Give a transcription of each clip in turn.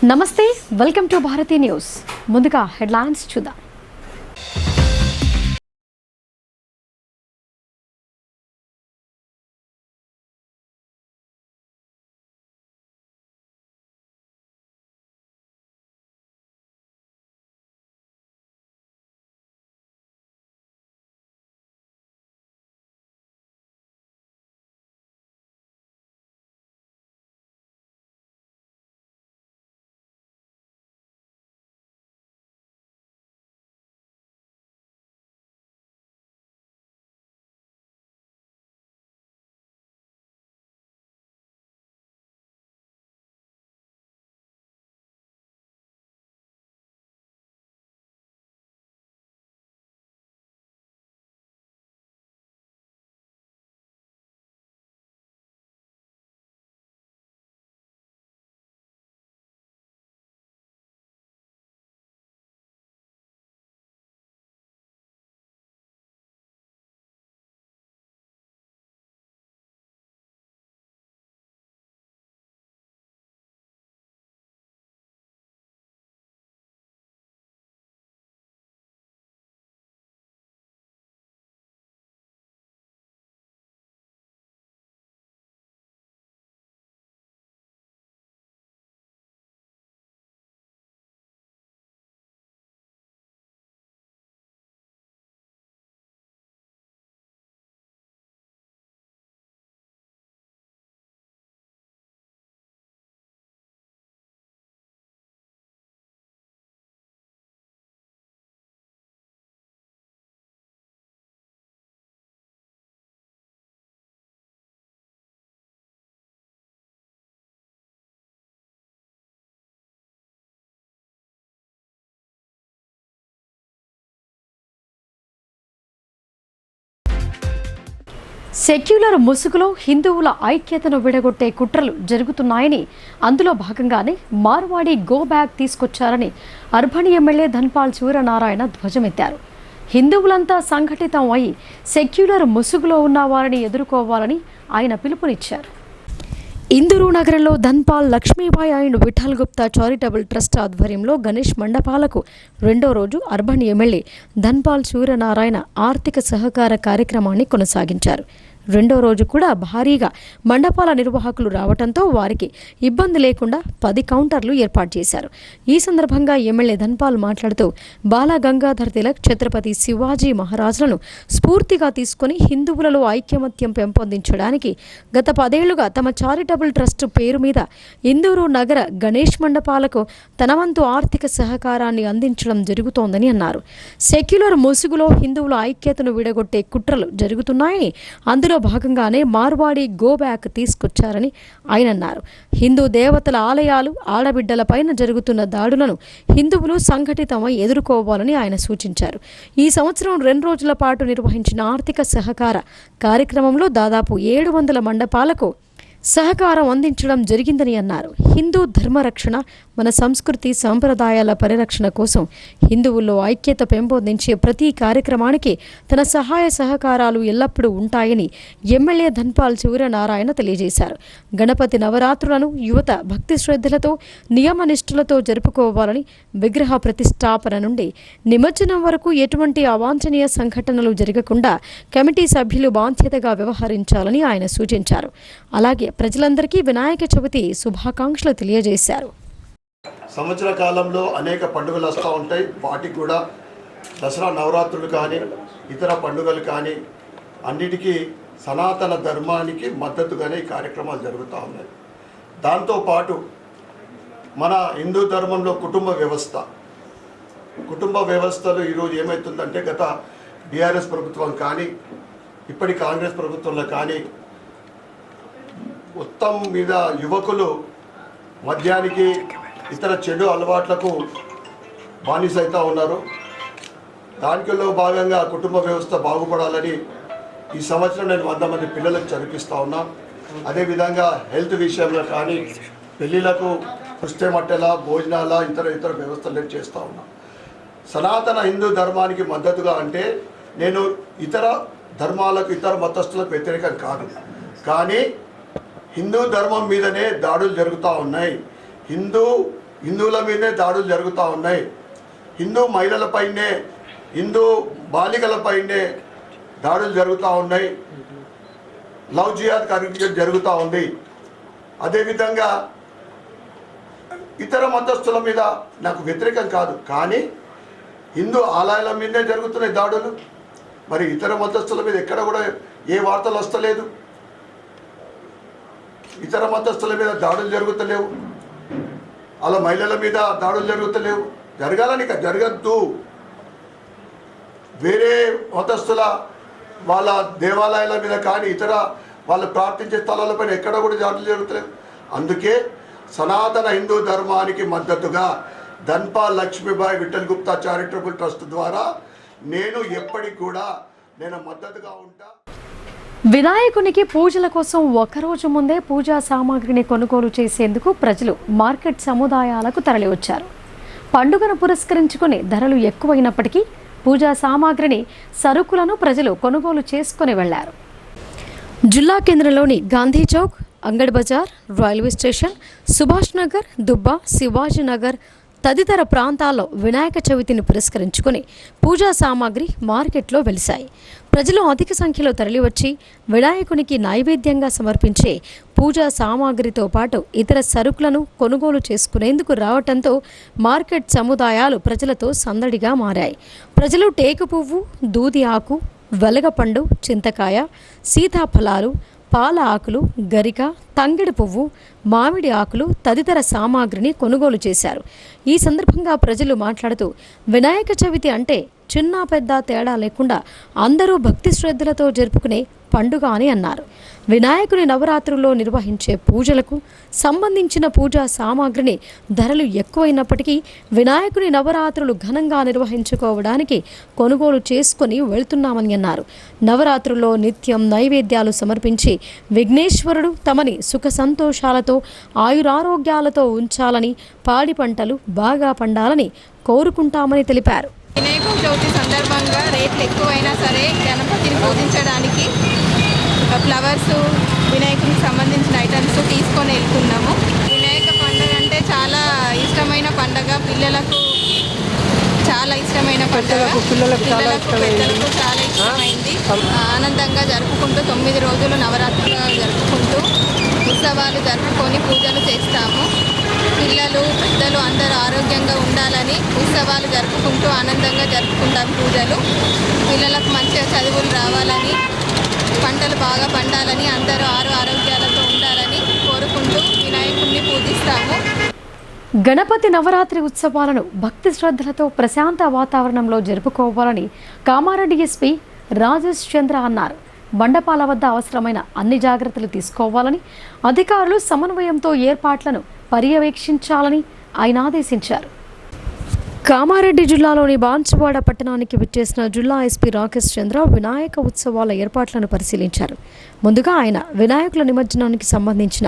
నమస్తే, welcome to Bharati news. ముందుగా headlines చూద్దాం. సెక్యులర్ ముసుగులో హిందువుల ఐక్యతను విడగొట్టే కుట్రలు జరుగుతున్నాయని, అందులో భాగంగానే మార్వాడి గో బ్యాక్ తీసుకొచ్చారని అర్బన్ ఎమ్మెల్యే ధన్పాల్ సూర్యనారాయణ ధ్వజమెత్తారు. హిందువులంతా సంఘటితం అయి సెక్యులర్ ముసుగులో ఉన్న వారిని ఎదుర్కోవాలని ఆయన పిలుపునిచ్చారు. ఇందూరు నగరంలో Dhanpal Lakshmibai and Vithal Gupta charitable trust ఆధ్వర్యంలో గణేష్ మండపాలకు రెండో రోజు అర్బన్ ఎమ్మెల్యే ధన్పాల్ సూర్యనారాయణ ఆర్థిక సహకార కార్యక్రమాన్ని కొనసాగించారు. రెండో రోజు కూడా భారీగా మండపాల నిర్వాహకులు రావడంతో వారికి ఇబ్బంది లేకుండా 10 కౌంటర్లు ఏర్పాటు చేశారు. ఈ సందర్భంగా ఎమ్మెల్యే ధన్పాల్ మాట్లాడుతూ బాల గంగాధర్ తిలక్, ఛత్రపతి శివాజీ మహారాజులను స్ఫూర్తిగా తీసుకుని హిందువులలో ఐక్యమత్యం పెంపొందించడానికి గత 10 ఏళ్లుగా తమ చారిటబుల్ ట్రస్ట్ పేరు మీద ఇందూరు నగర గణేష్ మండపాలకు తన వంతు ఆర్థిక సహకారాన్ని అందించడం జరుగుతోందని అన్నారు. సెక్యులర్ ముసుగులో హిందువుల ఐక్యతను విడగొట్టే కుట్రలు జరుగుతున్నాయని, అందులో భాగంగానే మార్వాడి గో బ్యాక్ తీసుకొచ్చారని ఆయన అన్నారు. హిందూ దేవతల ఆలయాలు, ఆడబిడ్డలపైన జరుగుతున్న దాడులను హిందువులు సంఘటితమై ఎదుర్కోవాలని ఆయన సూచించారు. ఈ సంవత్సరం 2 రోజుల పాటు నిర్వహించిన ఆర్థిక సహకార కార్యక్రమంలో దాదాపు 700 మండపాలకు సహకారం అందించడం జరిగిందని అన్నారు. హిందూ ధర్మరక్షణ, మన సంస్కృతి సంప్రదాయాల పరిరక్షణ కోసం హిందువుల్లో ఐక్యత పెంపొందించే ప్రతి కార్యక్రమానికి తన సహాయ సహకారాలు ఎల్లప్పుడూ ఉంటాయని ఎమ్మెల్యే ధన్పాల్ సూర్యనారాయణ తెలియజేశారు. గణపతి నవరాత్రులను యువత భక్తి శ్రద్ధలతో, నియమనిష్ఠులతో జరుపుకోవాలని, విగ్రహ ప్రతిష్టాపన నుండి నిమజ్జనం వరకు ఎటువంటి అవాంఛనీయ సంఘటనలు జరగకుండా కమిటీ సభ్యులు బాధ్యతగా వ్యవహరించాలని ఆయన సూచించారు. అలాగే ప్రజలందరికీ వినాయక చవితి శుభాకాంక్షలు తెలియజేశారు. సంవత్సర కాలంలో అనేక పండుగలు వస్తూ ఉంటాయి. వాటికి కూడా దసరా నవరాత్రులు కానీ ఇతర పండుగలు కానీ అన్నిటికీ సనాతన ధర్మానికి మద్దతుగానే ఈ కార్యక్రమాలు జరుగుతూ ఉన్నాయి. దాంతోపాటు మన హిందూ ధర్మంలో కుటుంబ వ్యవస్థలు ఈరోజు ఏమవుతుందంటే, గత బీఆర్ఎస్ ప్రభుత్వం కానీ ఇప్పటి కాంగ్రెస్ ప్రభుత్వంలో కానీ మొత్తం మీద యువకులు మద్యానికి, ఇతర చెడు అలవాట్లకు బానిసైతా ఉన్నారు. దానిలో భాగంగా కుటుంబ వ్యవస్థ బాగుపడాలని ఈ సంవత్సరం నేను 100 మంది పిల్లలకు చదివిస్తూ ఉన్నా. అదేవిధంగా హెల్త్ విషయంలో కానీ పెళ్ళిళ్ళకు పుస్తెమట్టెల, భోజనాల, ఇతర వ్యవస్థలు చేస్తూ ఉన్నా. సనాతన హిందూ ధర్మానికి మద్దతుగా అంటే నేను ఇతర ధర్మాలకు, ఇతర మతస్థులకు వ్యతిరేకం కాదు, కానీ హిందూ ధర్మం మీదనే దాడులు జరుగుతూ ఉన్నాయి. హిందూ హిందువుల మీదనే దాడులు జరుగుతూ ఉన్నాయి. హిందూ మహిళలపైనే, హిందూ బాలికలపైనే దాడులు జరుగుతూ ఉన్నాయి. లవ్ జిహాద్ కార్యక్రమం జరుగుతూ ఉంది. అదేవిధంగా ఇతర మతస్థుల మీద నాకు వ్యతిరేకం కాదు, కానీ హిందూ ఆలయాల మీదనే జరుగుతున్నాయి దాడులు. మరి ఇతర మతస్థుల మీద ఎక్కడ కూడా ఏ వార్తలు వస్తలేదు. ఇతర మతస్థుల మీద దాడులు జరుగుతలేవు, అలా మహిళల మీద దాడులు జరుగుతలేవు. జరగాలని జరగద్దు. వేరే మతస్థుల వాళ్ళ దేవాలయాల మీద కానీ ఇతర వాళ్ళు ప్రార్థించే స్థలాలపైన ఎక్కడ కూడా దాడులు జరుగుతలేవు. అందుకే సనాతన హిందూ ధర్మానికి మద్దతుగా ధన్పాల్ లక్ష్మీబాయి విఠల్ గుప్తా చారిటబుల్ ట్రస్ట్ ద్వారా నేను ఎప్పటికి కూడా నేను మద్దతుగా ఉంటా. వినాయకునికి పూజల కోసం ఒకరోజు ముందే పూజా సామాగ్రిని కొనుగోలు చేసేందుకు ప్రజలు మార్కెట్ సముదాయాలకు తరలివచ్చారు. పండుగను పురస్కరించుకుని ధరలు ఎక్కువైనప్పటికీ పూజా సామాగ్రిని, సరుకులను ప్రజలు కొనుగోలు చేసుకుని వెళ్లారు. జిల్లా కేంద్రంలోని గాంధీ చౌక్, అంగడ్ బజార్, రైల్వే స్టేషన్, సుభాష్ నగర్, దుబ్బా, శివాజీనగర్ తదితర ప్రాంతాల్లో వినాయక చవితిని పురస్కరించుకుని పూజా సామాగ్రి మార్కెట్లో వెలిశాయి. ప్రజలు అధిక సంఖ్యలో తరలివచ్చి వినాయకునికి నైవేద్యంగా సమర్పించే పూజా సామాగ్రితో పాటు ఇతర సరుకులను కొనుగోలు చేసుకునేందుకు రావటంతో మార్కెట్ సముదాయాలు ప్రజలతో సందడిగా మారాయి. ప్రజలు టేకు పువ్వు, దూది ఆకు, వెలగపండు, చింతకాయ, సీతాఫలాలు, పాల ఆకులు, గరిక, తంగిడి పువ్వు, మామిడి ఆకులు తదితర సామాగ్రిని కొనుగోలు చేశారు. ఈ సందర్భంగా ప్రజలు మాట్లాడుతూ వినాయక చవితి అంటే చిన్న పెద్ద తేడా లేకుండా అందరూ భక్తి శ్రద్ధలతో జరుపుకునే పండుగ అని అన్నారు. వినాయకుని నవరాత్రుల్లో నిర్వహించే పూజలకు సంబంధించిన పూజా సామాగ్రిని ధరలు ఎక్కువైనప్పటికీ వినాయకుని నవరాత్రులు ఘనంగా నిర్వహించుకోవడానికి కొనుగోలు చేసుకుని వెళ్తున్నామని అన్నారు. నవరాత్రుల్లో నిత్యం నైవేద్యాలు సమర్పించి విఘ్నేశ్వరుడు తమని సుఖ సంతోషాలతో ఆయురారోగ్యాలతో ఉంచాలని, పాడి పంటలు బాగా పండాలని కోరుకుంటామని తెలిపారు. వినాయక చవితి సందర్భంగా రేట్లు ఎక్కువైనా సరే గణపతిని పూజించడానికి ఫ్లవర్స్, వినాయకునికి సంబంధించిన ఐటమ్స్ తీసుకొని వెళ్తున్నాము. వినాయక పండుగ అంటే చాలా ఇష్టమైన పండుగ, పిల్లలకు చాలా ఇష్టమైన పండుగ, పెద్దలకు చాలా ఇష్టమైంది. ఆనందంగా జరుపుకుంటూ 9 రోజులు నవరాత్రులు జరుపుకుంటూ ఉత్సవాలు జరుపుకొని పూజలు చేస్తాము. పిల్లలు, పెద్దలు అందరూ ఆరోగ్యంగా ఉండాలని ఉత్సవాలు జరుపుకుంటూ ఆనందంగా జరుపుకుంటాం పూజలు. పిల్లలకు మంచిగా చదువులు రావాలని, పంటలు బాగా పండాలని, అందరూ ఆరోగ్యాలతో ఉండాలని కోరుకుంటూ వినాయకుడిని పూజిస్తాము. గణపతి నవరాత్రి ఉత్సవాలను భక్తి శ్రద్ధలతో ప్రశాంత వాతావరణంలో జరుపుకోవాలని కామారెడ్డి ఎస్పీ రాజేష్ చంద్ర అన్నారు. మండపాల వద్ద అవసరమైన అన్ని జాగ్రత్తలు తీసుకోవాలని, అధికారులు సమన్వయంతో ఏర్పాట్లను పర్యవేక్షించాలని ఆయన ఆదేశించారు. కామారెడ్డి జిల్లాలోని బాన్సువాడ పట్టణానికి విచ్చేసిన జిల్లా ఎస్పీ రాకేష్ చంద్ర వినాయక ఉత్సవాల ఏర్పాట్లను పరిశీలించారు. ముందుగా ఆయన వినాయకుల నిమజ్జనానికి సంబంధించిన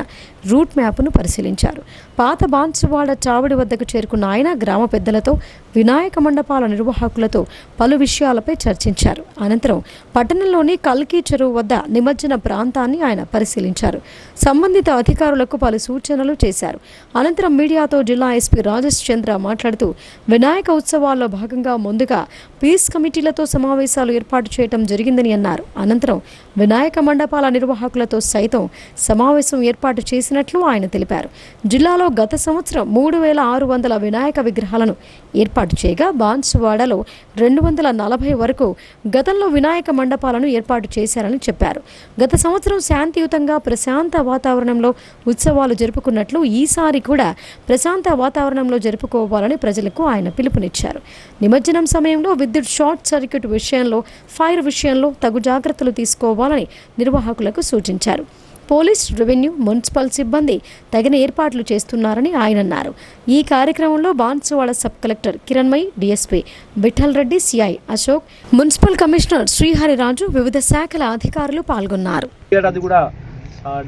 రూట్ మ్యాప్ను పరిశీలించారు. పాత బాన్సువాడ చావడి వద్దకు చేరుకున్న ఆయన గ్రామ పెద్దలతో, వినాయక మండపాల నిర్వాహకులతో పలు విషయాలపై చర్చించారు. అనంతరం పట్టణంలోని కల్కి చెరువు వద్ద నిమజ్జన ప్రాంతాన్ని ఆయన పరిశీలించారు. సంబంధిత అధికారులకు పలు సూచనలు చేశారు. అనంతరం మీడియాతో జిల్లా ఎస్పీ రాజేష్ చంద్ర మాట్లాడుతూ వినాయక ఉత్సవాల్లో భాగంగా ముందుగా పీస్ కమిటీలతో సమావేశాలు ఏర్పాటు చేయడం జరిగిందని అన్నారు. అనంతరం వినాయక మండపాల నిర్వాహకులతో సైతం సమావేశం ఏర్పాటు చేసినట్లు ఆయన తెలిపారు. జిల్లాలో గత సంవత్సరం 3600 వినాయక విగ్రహాలను ఏర్పాటు చేయగా బాన్సువాడలో 240 వరకు గతంలో వినాయక మండపాలను ఏర్పాటు చేశారని చెప్పారు. గత సంవత్సరం శాంతియుతంగా ప్రశాంత వాతావరణంలో ఉత్సవాలు జరుపుకున్నట్లు ఈసారి కూడా ప్రశాంత వాతావరణంలో జరుపుకోవాలని ప్రజలకు ఆయన పిలుపునిచ్చారు. నిమజ్జనం సమయంలో విద్యుత్ షార్ట్ సర్క్యూట్ విషయంలో, ఫైర్ విషయంలో తగు జాగ్రత్తలు తీసుకోవాలని నిర్వాహకులకు సూచించారు. పోలీస్, రెవెన్యూ, మున్సిపల్ సిబ్బంది తగిన ఏర్పాట్లు చేస్తున్నారని ఆయన అన్నారు. ఈ కార్యక్రమంలో Banswada sub collector Kiranmayi, DSP Vittal Reddy, CI Ashok, municipal commissioner Srihariraju, వివిధ శాఖల అధికారులు పాల్గొన్నారు. అది కూడా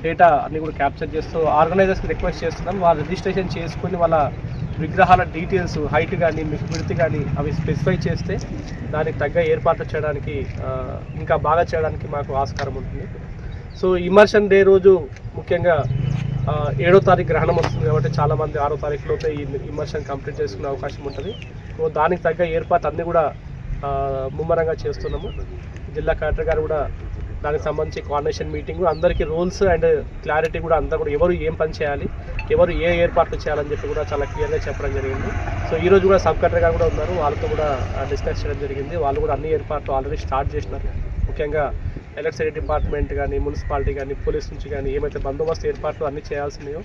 డేటా అన్ని కూడా క్యాప్చర్ చేస్తూ ఆర్గనైజర్స్కి రిక్వెస్ట్ చేస్తున్నాం. వాళ్ళు రిజిస్ట్రేషన్ చేసుకుని వాళ్ళ విగ్రహాల డీటెయిల్స్, హైట్ కానీ విడ్త్ కానీ అవి స్పెసిఫై చేస్తే దానికి తగ్గ ఏర్పాట్లు చేయడానికి, ఇంకా బాగా చేయడానికి మాకు ఆస్కారం ఉంటుంది. సో ఇమర్షన్ డే రోజు ముఖ్యంగా 7వ తారీఖు గ్రహణం వస్తుంది కాబట్టి చాలామంది 6వ తారీఖులోపే ఈ ఇమర్షన్ కంప్లీట్ చేసుకునే అవకాశం ఉంటుంది. సో దానికి తగ్గ ఏర్పాటు అన్నీ కూడా ముమ్మరంగా చేస్తున్నాము. జిల్లా కలెక్టర్ గారు కూడా దానికి సంబంధించి కోఆర్డినేషన్ మీటింగ్, అందరికీ రూల్స్ అండ్ క్లారిటీ కూడా అంతా కూడా ఎవరు ఏం పని చేయాలి, ఎవరు ఏ ఏర్పాట్లు చేయాలని చెప్పి కూడా చాలా క్లియర్గా చెప్పడం జరిగింది. సో ఈరోజు కూడా సబ్ కలెక్టర్ గారు కూడా ఉన్నారు, వాళ్ళతో కూడా డిస్కస్ చేయడం జరిగింది. వాళ్ళు కూడా అన్ని ఏర్పాట్లు ఆల్రెడీ స్టార్ట్ చేసినారు. ముఖ్యంగా ఎలక్ట్రిసిటీ డిపార్ట్మెంట్ కానీ, మున్సిపాలిటీ కానీ, పోలీస్ నుంచి కానీ ఏమైతే బందోబస్తు ఏర్పాట్లు అన్నీ చేయాల్సినాయో,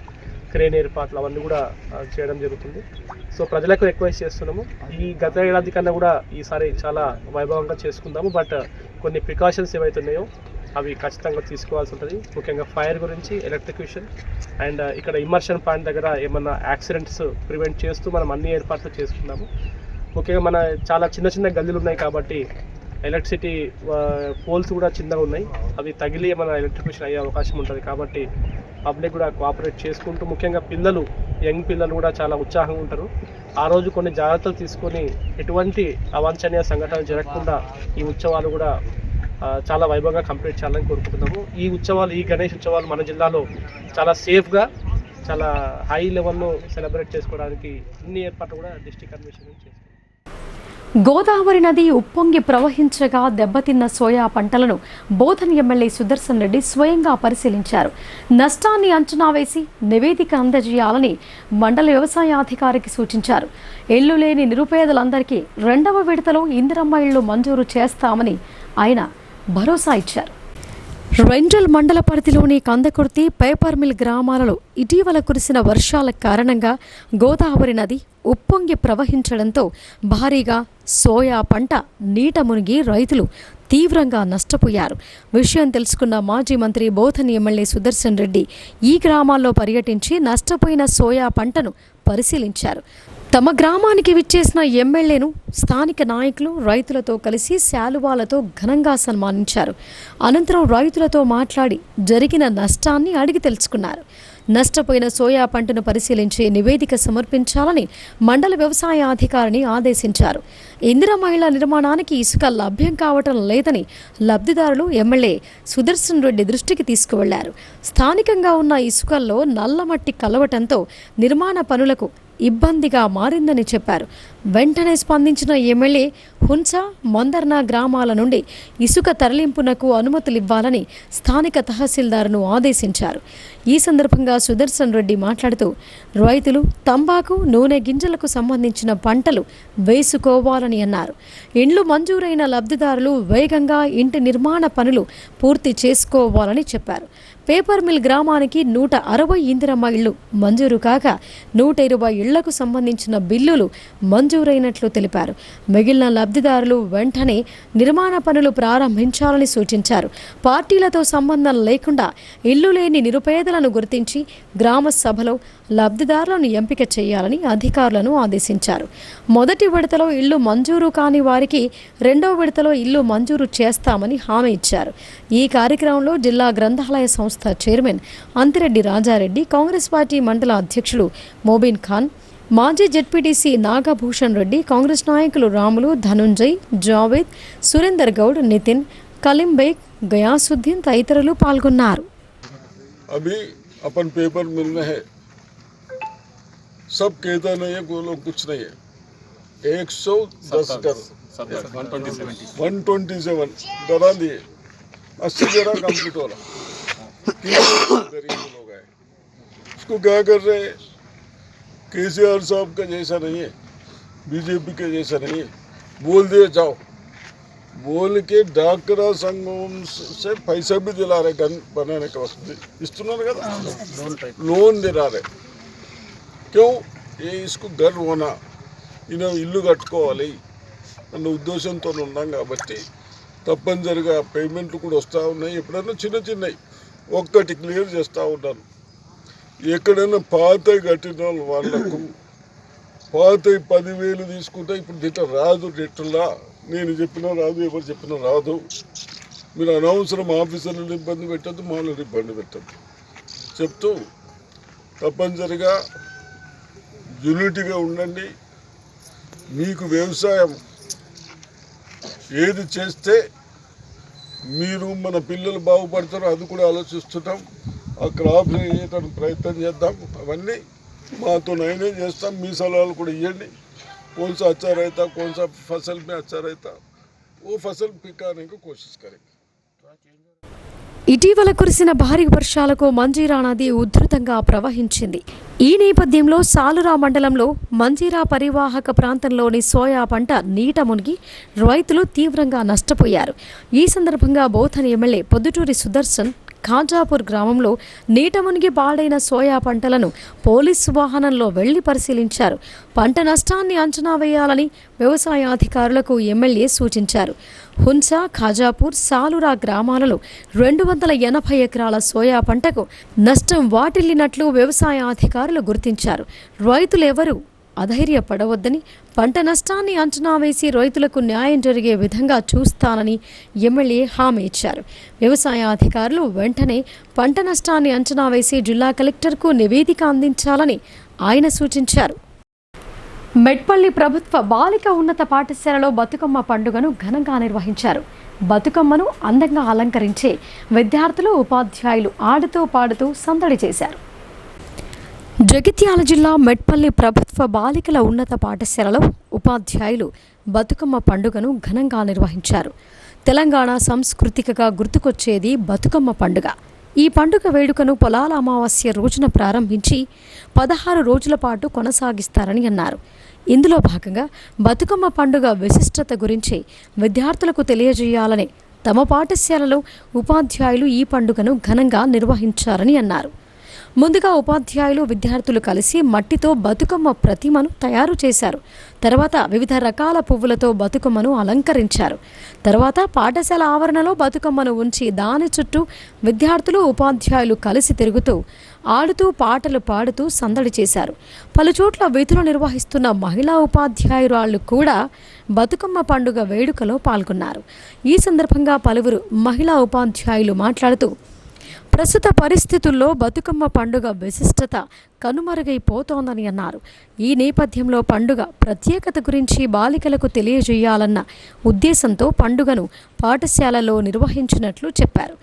క్రేన్ ఏర్పాట్లు అవన్నీ కూడా చేయడం జరుగుతుంది. సో ప్రజలకు రిక్వెస్ట్ చేస్తున్నాము, ఈ గత ఏడాది కన్నా కూడా ఈసారి చాలా వైభవంగా చేసుకుందాము. బట్ కొన్ని ప్రికాషన్స్ ఏవైతే ఉన్నాయో అవి ఖచ్చితంగా తీసుకోవాల్సి ఉంటుంది. ముఖ్యంగా ఫైర్ గురించి, ఎలక్ట్రిక్యూషన్ అండ్ ఇక్కడ ఇమర్షన్ పాయింట్ దగ్గర ఏమన్నా యాక్సిడెంట్స్ ప్రివెంట్ చేస్తూ మనం అన్ని ఏర్పాట్లు చేసుకుందాము. ముఖ్యంగా మన చాలా చిన్న చిన్న గల్లీలు ఉన్నాయి కాబట్టి ఎలక్ట్రిసిటీ పోల్స్ కూడా చిన్నగా ఉన్నాయి, అవి తగిలి ఏమైనా ఎలక్ట్రిఫికేషన్ అయ్యే అవకాశం ఉంటుంది. కాబట్టి పబ్లిక్ కూడా కోఆపరేట్ చేసుకుంటూ, ముఖ్యంగా పిల్లలు, యంగ్ పిల్లలు కూడా చాలా ఉత్సాహంగా ఉంటారు. ఆ రోజు కొన్ని జాగ్రత్తలు తీసుకొని ఎటువంటి అవాంఛనీయ సంఘటనలు జరగకుండా ఈ ఉత్సవాలు కూడా చాలా వైభవంగా కంప్లీట్ చేయాలని కోరుకుంటున్నాము. ఈ ఉత్సవాలు, ఈ గణేష్ ఉత్సవాలు మన జిల్లాలో చాలా సేఫ్గా, చాలా హై లెవెల్లో సెలబ్రేట్ చేసుకోవడానికి అన్ని ఏర్పాట్లు కూడా డిస్ట్రిక్ట్ అడ్మినిస్ట్రేషన్ చేస్తారు. గోదావరి నది ఉప్పొంగి ప్రవహించగా దెబ్బతిన్న సోయా పంటలను బోధన్ ఎమ్మెల్యే సుదర్శన్ రెడ్డి స్వయంగా పరిశీలించారు. నష్టాన్ని అంచనా వేసి నివేదిక అందజేయాలని మండల వ్యవసాయాధికారికి సూచించారు. ఇళ్లు లేని నిరుపేదలందరికీ 2వ విడతలో ఇందిరమ్మ ఇళ్లు మంజూరు చేస్తామని ఆయన భరోసా ఇచ్చారు. రెంజల్ మండల పరిధిలోని కందకుర్తి, పేపర్ మిల్ గ్రామాలలో ఇటీవల కురిసిన వర్షాల కారణంగా గోదావరి నది ఉప్పొంగి ప్రవహించడంతో భారీగా సోయా పంట నీట మునిగి రైతులు తీవ్రంగా నష్టపోయారు. విషయం తెలుసుకున్న మాజీ మంత్రి బోధన్ ఎమ్మెల్యే సుదర్శన్ రెడ్డి ఈ గ్రామాల్లో పర్యటించి నష్టపోయిన సోయా పంటను పరిశీలించారు. తమ గ్రామానికి విచ్చేసిన ఎమ్మెల్యేను స్థానిక నాయకులు రైతులతో కలిసి శాలువాలతో ఘనంగా సన్మానించారు. అనంతరం రైతులతో మాట్లాడి జరిగిన నష్టాన్ని అడిగి తెలుసుకున్నారు. నష్టపోయిన సోయా పంటను పరిశీలించి నివేదిక సమర్పించాలని మండల వ్యవసాయ అధికారిని ఆదేశించారు. ఇందిరమ్మ ఇళ్ల నిర్మాణానికి ఇసుక లభ్యం కావటం లేదని లబ్ధిదారులు ఎమ్మెల్యే సుదర్శన్ రెడ్డి దృష్టికి తీసుకువెళ్లారు. స్థానికంగా ఉన్న ఇసుకల్లో నల్లమట్టి కలవటంతో నిర్మాణ పనులకు ఇబ్బందిగా మారిందని చెప్పారు. వెంటనే స్పందించిన ఎమ్మెల్యే హున్సా, మందర్నా గ్రామాల నుండి ఇసుక తరలింపునకు అనుమతులివ్వాలని స్థానిక తహసీల్దార్ను ఆదేశించారు. ఈ సందర్భంగా సుదర్శన్ రెడ్డి మాట్లాడుతూ రైతులు తంబాకు, నూనె గింజలకు సంబంధించిన పంటలు వేసుకోవాలని అన్నారు. ఇండ్లు మంజూరైన లబ్ధిదారులు వేగంగా ఇంటి నిర్మాణ పనులు పూర్తి చేసుకోవాలని చెప్పారు. పేపర్ మిల్ గ్రామానికి 160 ఇందిరమ్మ ఇళ్లు మంజూరు కాగా 120 ఇళ్లకు సంబంధించిన బిల్లులు మంజూరైనట్లు తెలిపారు. మిగిలిన లబ్ధిదారులు వెంటనే నిర్మాణ పనులు ప్రారంభించాలని సూచించారు. పార్టీలతో సంబంధం లేకుండా ఇల్లు లేని నిరుపేదలను గుర్తించి గ్రామ సభలో లబ్ధిదారులను ఎంపిక చేయాలని అధికారులను ఆదేశించారు. మొదటి విడతలో ఇల్లు మంజూరు కాని వారికి 2వ విడతలో ఇల్లు మంజూరు చేస్తామని హామీ ఇచ్చారు. ఈ కార్యక్రమంలో జిల్లా గ్రంథాలయ సంస్థ చైర్మన్ అంతిరెడ్డి రాజారెడ్డి, కాంగ్రెస్ పార్టీ మండల అధ్యక్షులు మోబిన్ ఖాన్, మాజీ జెడ్పీటీసీ నాగభూషణ్ రెడ్డి, కాంగ్రెస్ నాయకులు రాములు, ధనుంజయ్, జావేద్, సురేందర్ గౌడ్, నితిన్, కలీంబేగ్, గయాసుద్దీన్ తదితరులు పాల్గొన్నారు. अभी अपन पेपर मिल में है, सब कहता नहीं है, कोई लोग कुछ नहीं है. 110 कर 127 डरा दिए, 80 जरा कंप्लीट हो रहा. गरीब लोग हैं, इसको क्या कर रहे हैं? केसीआर साहब का जैसा नहीं है, बीजेपी के जैसा नहीं है. बोल दिए जाओ, बोल के डाकरा संघం से पैसा भी दिला रहे, गन बनाने का इస్తున్నారు కదా, లోన్ दिला रहे. क्यों? ये इसको घर होना, ఈయన ఇల్లు కట్టుకోవాలి అన్న ఉద్దేశంతో ఉన్నాం కాబట్టి తప్పనిసరిగా పేమెంట్లు కూడా వస్తూ ఉన్నాయి. ఎప్పుడైనా చిన్న చిన్నవి ఒక్కటి క్లియర్ చేస్తూ ఉన్నాను. ఎక్కడైనా పాత కట్టిన వాళ్ళకు పాత 10,000 తీసుకుంటే ఇప్పుడు దిట్ట రాదు, దిట్టలా నేను చెప్పినా రాదు, ఎవరు చెప్పినా రాదు. మీరు అనవసరం ఆఫీసర్లను ఇబ్బంది పెట్టద్దు, మామూలు ఇబ్బంది పెట్టద్దు చెప్తూ తప్పనిసరిగా యూనిటీగా ఉండండి. మీకు వ్యవసాయం ఏది చేస్తే మీరు మన పిల్లలు బాగుపడతారో అది కూడా ఆలోచిస్తున్నాం. ఆ క్రాప్ వేయడానికి ప్రయత్నం చేద్దాం. అవన్నీ మాతో నైనే చేస్తాం. మీ సలహాలు కూడా ఇవ్వండి. कौन सा अच्छा रहता, कौन सा फसल में अच्छा रहता, वो फसल पिकाने की कोशिश करेंगे. ఇటీవల కురిసిన భారీ వర్షాలకు మంజీరా నది ఉధృతంగా ప్రవహించింది. ఈ నేపథ్యంలో సాలురా మండలంలో మంజీరా పరివాహక ప్రాంతంలోని సోయా పంట నీట మునిగి రైతులు తీవ్రంగా నష్టపోయారు. ఈ సందర్భంగా బోధన్ ఎమ్మెల్యే పొద్దుటూరి సుదర్శన్ ఖాజాపూర్ గ్రామంలో నీట మునిగి పాడైన సోయా పంటలను పోలీసు వాహనంలో వెళ్లి పరిశీలించారు. పంట నష్టాన్ని అంచనా వేయాలని వ్యవసాయ అధికారులకు ఎమ్మెల్యే సూచించారు. హున్సా, ఖాజాపూర్, సాలురా గ్రామాలలో 280 ఎకరాల సోయా పంటకు నష్టం వాటిల్లినట్లు వ్యవసాయ అధికారులు గుర్తించారు. రైతులెవరూ అధైర్యపడవద్దని, పంట నష్టాన్ని అంచనా వేసి రైతులకు న్యాయం జరిగే విధంగా చూస్తానని ఎమ్మెల్యే హామీ ఇచ్చారు. వ్యవసాయ అధికారులు వెంటనే పంట నష్టాన్ని అంచనా వేసి జిల్లా కలెక్టర్కు నివేదిక అందించాలని ఆయన సూచించారు. మెట్పల్లి ప్రభుత్వ బాలిక ఉన్నత పాఠశాలలో బతుకమ్మ పండుగను ఘనంగా నిర్వహించారు. బతుకమ్మను అందంగా అలంకరించే విద్యార్థులు, ఉపాధ్యాయులు ఆడుతూ పాడుతూ సందడి చేశారు. జగిత్యాల జిల్లా మెట్పల్లి ప్రభుత్వ బాలికల ఉన్నత పాఠశాలలో ఉపాధ్యాయులు బతుకమ్మ పండుగను ఘనంగా నిర్వహించారు. తెలంగాణ సంస్కృతికగా గుర్తుకొచ్చేది బతుకమ్మ పండుగ. ఈ పండుగ వేడుకను పొలాల అమావాస్య రోజున ప్రారంభించి 16 రోజుల పాటు కొనసాగిస్తారని అన్నారు. ఇందులో భాగంగా బతుకమ్మ పండుగ విశిష్టత గురించి విద్యార్థులకు తెలియజేయాలని తమ పాఠశాలలో ఉపాధ్యాయులు ఈ పండుగను ఘనంగా నిర్వహించారని అన్నారు. ముందుగా ఉపాధ్యాయులు, విద్యార్థులు కలిసి మట్టితో బతుకమ్మ ప్రతిమను తయారు చేశారు. తర్వాత వివిధ రకాల పువ్వులతో బతుకమ్మను అలంకరించారు. తర్వాత పాఠశాల ఆవరణలో బతుకమ్మను ఉంచి దాని చుట్టూ విద్యార్థులు, ఉపాధ్యాయులు కలిసి తిరుగుతూ ఆడుతూ పాటలు పాడుతూ సందడి చేశారు. పలుచోట్ల విధులు నిర్వహిస్తున్న మహిళా ఉపాధ్యాయురాళ్లు కూడా బతుకమ్మ పండుగ వేడుకలో పాల్గొన్నారు. ఈ సందర్భంగా పలువురు మహిళా ఉపాధ్యాయులు మాట్లాడుతూ ప్రస్తుత పరిస్థితుల్లో బతుకమ్మ పండుగ విశిష్టత కనుమరుగైపోతోందని అన్నారు. ఈ నేపథ్యంలో పండుగ ప్రత్యేకత గురించి బాలికలకు తెలియజేయాలన్న ఉద్దేశంతో పండుగను పాఠశాలలో నిర్వహించినట్లు చెప్పారు.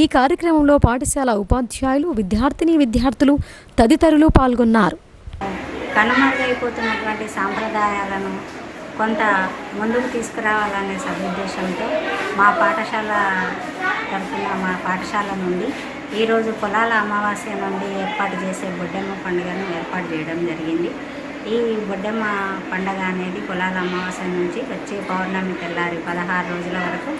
ఈ కార్యక్రమంలో పాఠశాల ఉపాధ్యాయులు, విద్యార్థులు తదితరులు పాల్గొన్నారు. కనుమరుగైపోతున్నటువంటి సాంప్రదాయాలను కొంత ముందుకు తీసుకురావాలనే సదుద్దేశంతో మా పాఠశాల తరఫున, మా పాఠశాల నుండి ఈరోజు పొలాల అమావాస్య నుండి ఏర్పాటు చేసే బొడ్డెమ్మ పండుగను ఏర్పాటు చేయడం జరిగింది. ఈ బొడ్డెమ్మ పండుగ అనేది పొలాల అమావాస్య నుంచి వచ్చే పౌర్ణమి తెల్లారి 16 రోజుల వరకు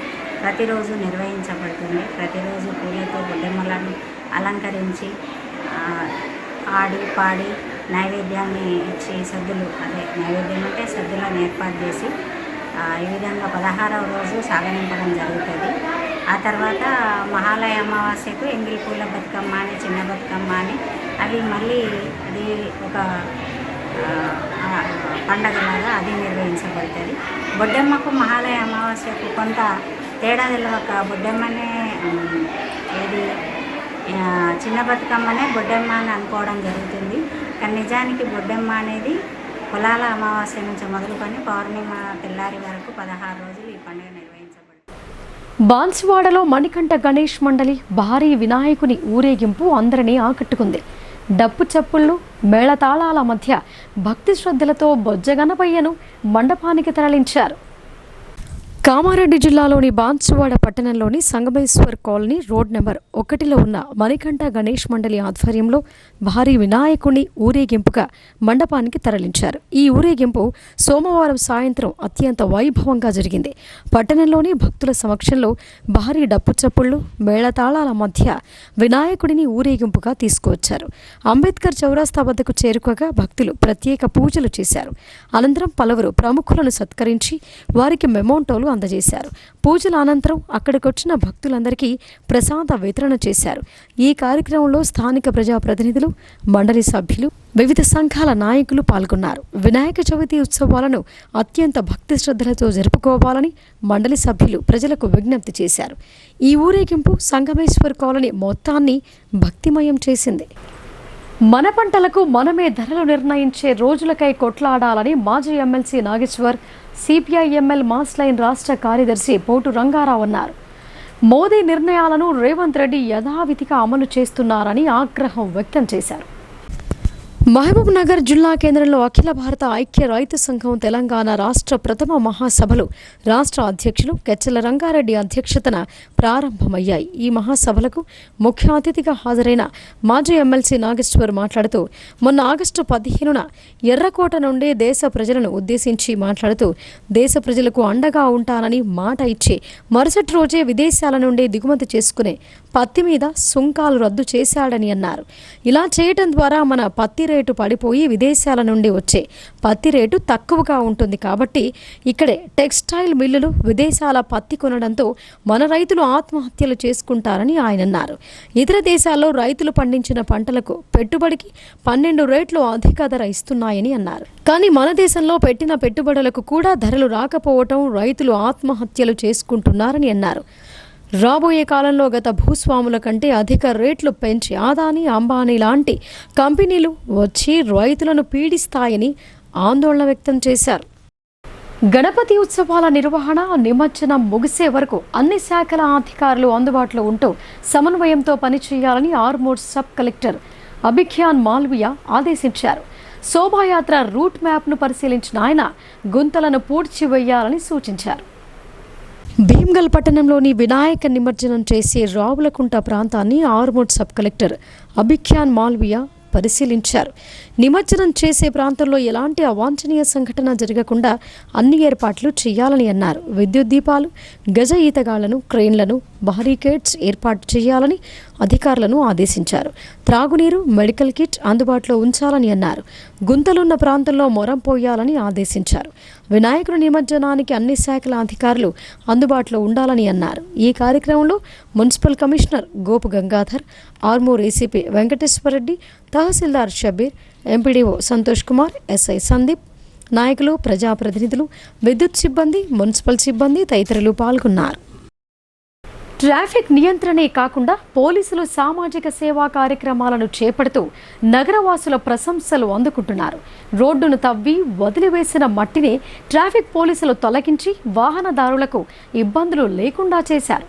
ప్రతిరోజు నిర్వహించబడుతుంది. ప్రతిరోజు పూలతో బొడ్డెమ్మలను అలంకరించి ఆడి పాడి నైవేద్యాన్ని ఇచ్చి నైవేద్యం అంటే సద్దులను ఏర్పాటు చేసి ఈ విధంగా 16వ రోజు సాగనింపడం జరుగుతుంది. ఆ తర్వాత మహాలయ అమావాస్యకు ఎంగిలి పూల బతుకమ్మ అని, చిన్న బతుకమ్మ అని అవి మళ్ళీ అది ఒక పండగలాగా అది నిర్వహించబడుతుంది. బొడ్డెమ్మకు మహాలయ అమావాస్యకు కొంత తేడా తెలవక బొడ్డెమ్మనే చిన్న బతుకమ్మనే బొడ్డెమ్మ అని అనుకోవడం జరుగుతుంది. కానీ నిజానికి బొడ్డెమ్మ అనేది పొలాల అమావాస్య నుంచి మొదలుకొని పౌర్ణిమ తెల్లారి వరకు 16 రోజులు ఈ పండుగ నిర్వహించబడుతుంది. బాన్సువాడలో మణికంఠ గణేష్ మండలి భారీ వినాయకుని ఊరేగింపు అందరినీ ఆకట్టుకుంది. డప్పు చప్పుళ్ళు, మేళతాళాల మధ్య భక్తి శ్రద్ధలతో బొజ్జగణపయ్యను మండపానికి తరలించారు. కామారెడ్డి జిల్లాలోని బాన్సువాడ పట్టణంలోని సంగమేశ్వర్ కాలనీ రోడ్ నెంబర్ 1లో ఉన్న మణికంఠ గణేష్ మండలి ఆధ్వర్యంలో భారీ వినాయకుని ఊరేగింపుగా మండపానికి తరలించారు. ఈ ఊరేగింపు సోమవారం సాయంత్రం అత్యంత వైభవంగా జరిగింది. పట్టణంలోని భక్తుల సమక్షంలో భారీ డప్పు చప్పుళ్ళు, మేళతాళాల మధ్య వినాయకుడిని ఊరేగింపుగా తీసుకువచ్చారు. అంబేద్కర్ చౌరస్తా వద్దకు చేరుకోగా భక్తులు ప్రత్యేక పూజలు చేశారు. అనంతరం పలువురు ప్రముఖులను సత్కరించి వారికి మెమోంటోలు అందజేశారు. పూజల అనంతరం అక్కడికొచ్చిన భక్తులందరికీ ప్రసాద వితరణ చేశారు. ఈ కార్యక్రమంలో స్థానిక ప్రజాప్రతినిధులు, మండలి సభ్యులు, వివిధ సంఘాల నాయకులు పాల్గొన్నారు. వినాయక చవితి ఉత్సవాలను అత్యంత భక్తి శ్రద్ధలతో జరుపుకోవాలని మండలి సభ్యులు ప్రజలకు విజ్ఞప్తి చేశారు. ఈ ఊరేగింపు సంగమేశ్వర్ కాలనీ మొత్తాన్ని భక్తిమయం చేసింది. మన పంటలకు మనమే ధరలు నిర్ణయించే రోజులకై కొట్లాడాలని మాజీ MLC Nageshwar, CPI ML mass line రాష్ట్ర కార్యదర్శి పోటు రంగారావు అన్నారు. మోదీ నిర్ణయాలను రేవంత్ రెడ్డి యథావిధిగా అమలు చేస్తున్నారని ఆగ్రహం వ్యక్తం చేశారు. మహబూబ్ నగర్ జిల్లా కేంద్రంలో అఖిల భారత ఐక్య రైతు సంఘం తెలంగాణ రాష్ట్ర ప్రథమ మహాసభలు రాష్ట్ర అధ్యక్షులు కెచ్చల రంగారెడ్డి అధ్యక్షతన ప్రారంభమయ్యాయి. ఈ మహాసభలకు ముఖ్య అతిథిగా హాజరైన మాజీ ఎమ్మెల్సీ నాగేశ్వర్ మాట్లాడుతూ మొన్న ఆగస్టు 15న ఎర్రకోట నుండి దేశ ప్రజలను ఉద్దేశించి మాట్లాడుతూ దేశ ప్రజలకు అండగా ఉంటానని మాట ఇచ్చి మరుసటి రోజే విదేశాల నుండి దిగుమతి చేసుకునే పత్తి మీద సుంకాలు రద్దు చేశాడని అన్నారు. ఇలా చేయడం ద్వారా మన పత్తి రేటు పడిపోయి విదేశాల నుండి వచ్చే పత్తి రేటు తక్కువగా ఉంటుంది. కాబట్టి ఇక్కడే టెక్స్టైల్ మిల్లులు విదేశాల పత్తి కొనడంతో మన రైతులు ఆత్మహత్యలు చేసుకుంటారని ఆయన అన్నారు. ఇతర దేశాల్లో రైతులు పండించిన పంటలకు పెట్టుబడికి 12 రెట్లు అధిక ధర ఇస్తున్నాయని అన్నారు. కానీ మన దేశంలో పెట్టిన పెట్టుబడులకు కూడా ధరలు రాకపోవటం రైతులు ఆత్మహత్యలు చేసుకుంటున్నారని అన్నారు. రాబోయే కాలంలో గత భూస్వాముల కంటే అధిక రేట్లు పెంచి అదానీ అంబానీ లాంటి కంపెనీలు వచ్చి రైతులను పీడిస్తాయని ఆందోళన వ్యక్తం చేశారు. గణపతి ఉత్సవాల నిర్వహణ నిమజ్జనం ముగిసే వరకు అన్ని శాఖల అధికారులు అందుబాటులో ఉంటూ సమన్వయంతో పనిచేయాలని ఆర్మూర్ సబ్ కలెక్టర్ అభిఖ్యాన్ మాల్వియా ఆదేశించారు. శోభాయాత్ర రూట్ మ్యాప్ను పరిశీలించిన ఆయన గుంతలను పూడ్చివేయాలని సూచించారు. భీమ్గల్ పట్టణంలోని వినాయక నిమజ్జనం చేసే రావులకుంట ప్రాంతాన్ని ఆర్మూర్ సబ్ కలెక్టర్ అభిఖ్యాన్ మాల్వియా పరిశీలించారు. నిమజ్జనం చేసే ప్రాంతంలో ఎలాంటి అవాంఛనీయ సంఘటన జరగకుండా అన్ని ఏర్పాట్లు చేయాలని అన్నారు. విద్యుత్ దీపాలు, గజ ఈతగాళ్లను, క్రెయిన్లను, బారికేడ్స్ ఏర్పాటు చేయాలని అధికారులను ఆదేశించారు. త్రాగునీరు, మెడికల్ కిట్ అందుబాటులో ఉంచాలని అన్నారు. గుంతలున్న ప్రాంతంలో మొరం పోయాలని ఆదేశించారు. వినాయకుడి నిమజ్జనానికి అన్ని శాఖల అధికారులు అందుబాటులో ఉండాలని అన్నారు. ఈ కార్యక్రమంలో municipal commissioner Gopu Gangadhar, Armoor ACP Venkateswara Reddy, తహసీల్దార్ షబీర్, ఎంపీడీఓ సంతోష్ కుమార్, ఎస్ఐ సందీప్, నాయకులు, ప్రజాప్రతినిధులు, విద్యుత్ సిబ్బంది, మున్సిపల్ సిబ్బంది తదితరులు పాల్గొన్నారు. ట్రాఫిక్ నియంత్రణే కాకుండా పోలీసులు సామాజిక సేవా కార్యక్రమాలను చేపడుతూ నగరవాసుల ప్రశంసలు అందుకుంటున్నారు. రోడ్డును తవ్వి వదిలివేసిన మట్టిని ట్రాఫిక్ పోలీసులు తొలగించి వాహనదారులకు ఇబ్బందులు లేకుండా చేశారు.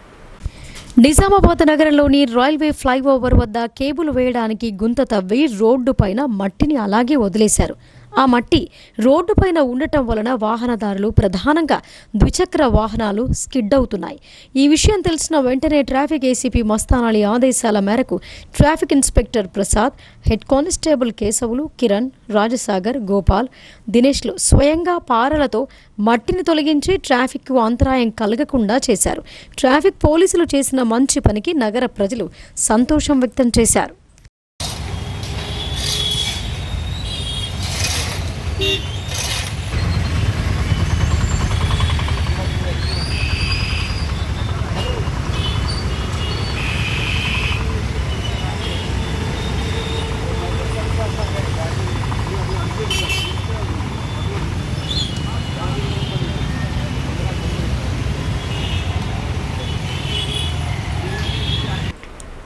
నిజామాబాద్ నగరంలోని రైల్వే ఫ్లైఓవర్ వద్ద కేబుల్ వేయడానికి గుంత తవ్వి రోడ్డు పైన మట్టిని అలాగే వదిలేశారు. ఆ మట్టి రోడ్డుపైన ఉండటం వలన వాహనదారులు, ప్రధానంగా ద్విచక్ర వాహనాలు స్కిడ్ అవుతున్నాయి. ఈ విషయం తెలిసిన వెంటనే ట్రాఫిక్ ఏసీపీ మస్తానాలి ఆదేశాల మేరకు traffic inspector Prasad, head constable Keshavulu, Kiran, Rajasagar, Gopal, దినేష్లు స్వయంగా పారలతో మట్టిని తొలగించి ట్రాఫిక్కు అంతరాయం కలగకుండా చేశారు. ట్రాఫిక్ పోలీసులు చేసిన మంచి పనికి నగర ప్రజలు సంతోషం వ్యక్తం చేశారు.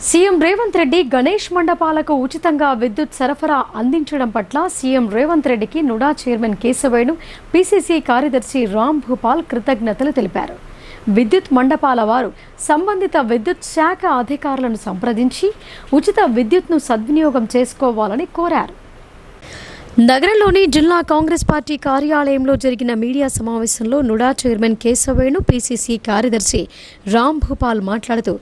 సీఎం రేవంత్ రెడ్డి గణేష్ మండపాలకు ఉచితంగా విద్యుత్ సరఫరా అందించడం పట్ల సీఎం రేవంత్ రెడ్డికి నుడా చైర్మన్ కేశవేణు, పీసీసీ కార్యదర్శి రామ్ భూపాల్ కృతజ్ఞతలు తెలిపారు. విద్యుత్ మండపాల వారు సంబంధిత విద్యుత్ శాఖ అధికారులను సంప్రదించి ఉచిత విద్యుత్ను సద్వినియోగం చేసుకోవాలని కోరారు. నగరంలోని జిల్లా కాంగ్రెస్ పార్టీ కార్యాలయంలో జరిగిన మీడియా సమావేశంలో నుడా చైర్మన్ కేశవేణు, పీసీసీ కార్యదర్శి రామ్ భూపాల్ మాట్లాడుతూ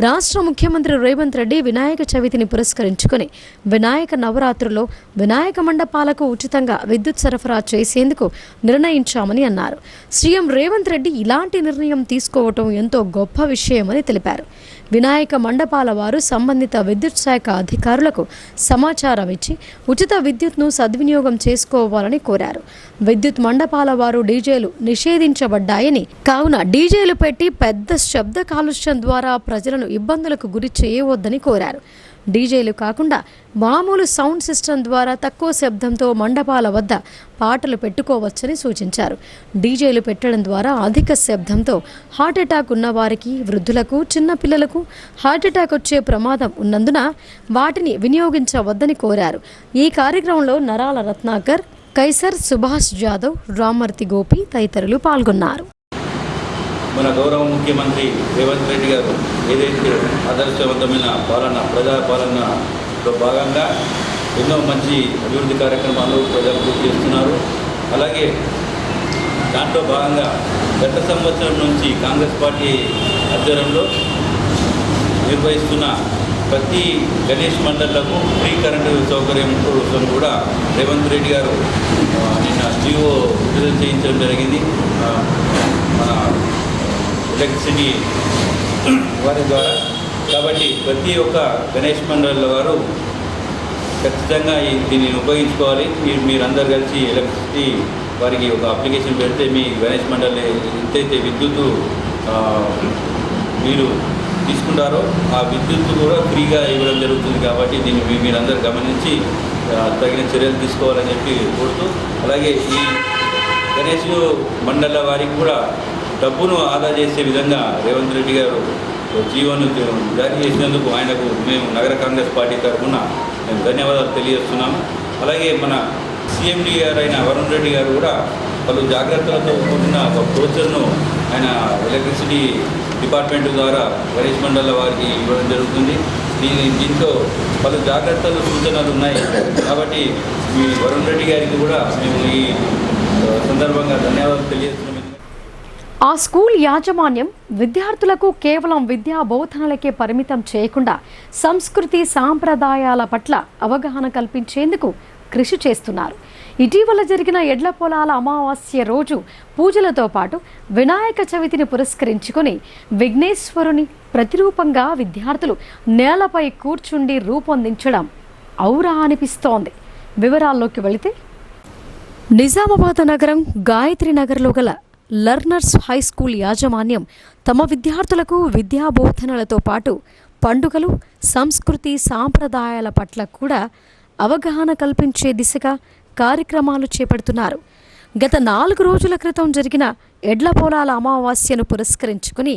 రాష్ట్ర ముఖ్యమంత్రి రేవంత్ రెడ్డి వినాయక చవితిని పురస్కరించుకుని వినాయక నవరాత్రుల్లో వినాయక మండపాలకు ఉచితంగా విద్యుత్ సరఫరా చేసేందుకు నిర్ణయించామని అన్నారు. సీఎం రేవంత్ రెడ్డి ఇలాంటి నిర్ణయం తీసుకోవటం ఎంతో గొప్ప విషయమని తెలిపారు. వినాయక మండపాల వారు సంబంధిత విద్యుత్ శాఖ అధికారులకు సమాచారం ఇచ్చి ఉచిత విద్యుత్ను సద్వినియోగం చేసుకోవాలని కోరారు. విద్యుత్ మండపాల వారు డీజేలు నిషేధించబడ్డాయని, కావున డీజేలు పెట్టి పెద్ద శబ్ద కాలుష్యం ద్వారా ప్రజలను ఇబ్బందులకు గురి చేయవద్దని కోరారు. డీజేలు కాకుండా మామూలు సౌండ్ సిస్టమ్ ద్వారా తక్కువ శబ్దంతో మండపాల వద్ద పాటలు పెట్టుకోవచ్చని సూచించారు. డీజేలు పెట్టడం ద్వారా అధిక శబ్దంతో హార్ట్అటాక్ ఉన్నవారికి, వృద్ధులకు, చిన్నపిల్లలకు హార్ట్అటాక్ వచ్చే ప్రమాదం ఉన్నందున వాటిని వినియోగించవద్దని కోరారు. ఈ కార్యక్రమంలో నరాల రత్నాకర్, కైసర్ సుభాష్ జాదవ్, రామర్తి గోపి తదితరులు పాల్గొన్నారు. మన గౌరవ ముఖ్యమంత్రి రేవంత్ రెడ్డి గారు ఏదైతే ఆదర్శవంతమైన పాలన ప్రజాపాలనలో భాగంగా ఎన్నో మంచి అభివృద్ధి కార్యక్రమాలు ప్రజలకు చేస్తున్నారు. అలాగే దాంట్లో భాగంగా గత సంవత్సరం నుంచి కాంగ్రెస్ పార్టీ ఆధ్వర్యంలో నిర్వహిస్తున్న ప్రతి గణేష్ మండళ్లకు ఫ్రీ కరెంటు సౌకర్యం కోసం కూడా రేవంత్ రెడ్డి గారు నిన్న జియో విడుదల చేయించడం జరిగింది. మన ఎలక్ట్రిసిటీ వారి ద్వారా. కాబట్టి ప్రతి ఒక్క గణేష్ మండళ్ళ వారు ఖచ్చితంగా దీన్ని ఉపయోగించుకోవాలి. మీరందరూ కలిసి ఎలక్ట్రిసిటీ వారికి ఒక అప్లికేషన్ పెడితే మీ గణేష్ మండలి ఎంతైతే విద్యుత్తు మీరు తీసుకుంటారో ఆ విద్యుత్తు కూడా ఫ్రీగా ఇవ్వడం జరుగుతుంది. కాబట్టి దీన్ని మీరందరూ గమనించి తగిన చర్యలు తీసుకోవాలని చెప్పి కోరుతూ, అలాగే ఈ గణేష్ మండల వారికి కూడా డబ్బును ఆదా చేసే విధంగా రేవంత్ రెడ్డి గారు జీవోను జారీ చేసినందుకు ఆయనకు మేము నగర కాంగ్రెస్ పార్టీ తరఫున మేము ధన్యవాదాలు తెలియజేస్తున్నాము. అలాగే మన సీఎండీ గారు అయిన వరుణ్ రెడ్డి గారు కూడా పలు జాగ్రత్తలతో కూడిన ఒక బ్రోచర్ను ఆయన ఎలక్ట్రిసిటీ డిపార్ట్మెంట్ ద్వారా గణేష్ మండల వారికి ఇవ్వడం జరుగుతుంది. దీంట్లో పలు జాగ్రత్తలు సూచనలు ఉన్నాయి. కాబట్టి మీ వరుణ్ రెడ్డి గారికి కూడా మేము ఈ సందర్భంగా ధన్యవాదాలు తెలియజేస్తున్నాం. ఆ స్కూల్ యాజమాన్యం విద్యార్థులకు కేవలం విద్యా బోధనలకే పరిమితం చేయకుండా సంస్కృతి సాంప్రదాయాల పట్ల అవగాహన కల్పించేందుకు కృషి చేస్తున్నారు. ఇటీవల జరిగిన ఎడ్ల పొలాల అమావాస్య రోజు పూజలతో పాటు వినాయక చవితిని పురస్కరించుకొని విఘ్నేశ్వరుని ప్రతిరూపంగా విద్యార్థులు నేలపై కూర్చుండి రూపొందించడం ఔరా అనిపిస్తోంది. వివరాల్లోకి వెళితే నిజామాబాద్ నగరం గాయత్రి నగర్లో గల లర్నర్స్ హై స్కూల్ యాజమాన్యం తమ విద్యార్థులకు విద్యాబోధనలతో పాటు పండుగలు సంస్కృతి సాంప్రదాయాల పట్ల కూడా అవగాహన కల్పించే దిశగా కార్యక్రమాలు చేపడుతున్నారు. గత 4 రోజుల క్రితం జరిగిన ఎడ్ల పొలాల అమావాస్యను పురస్కరించుకుని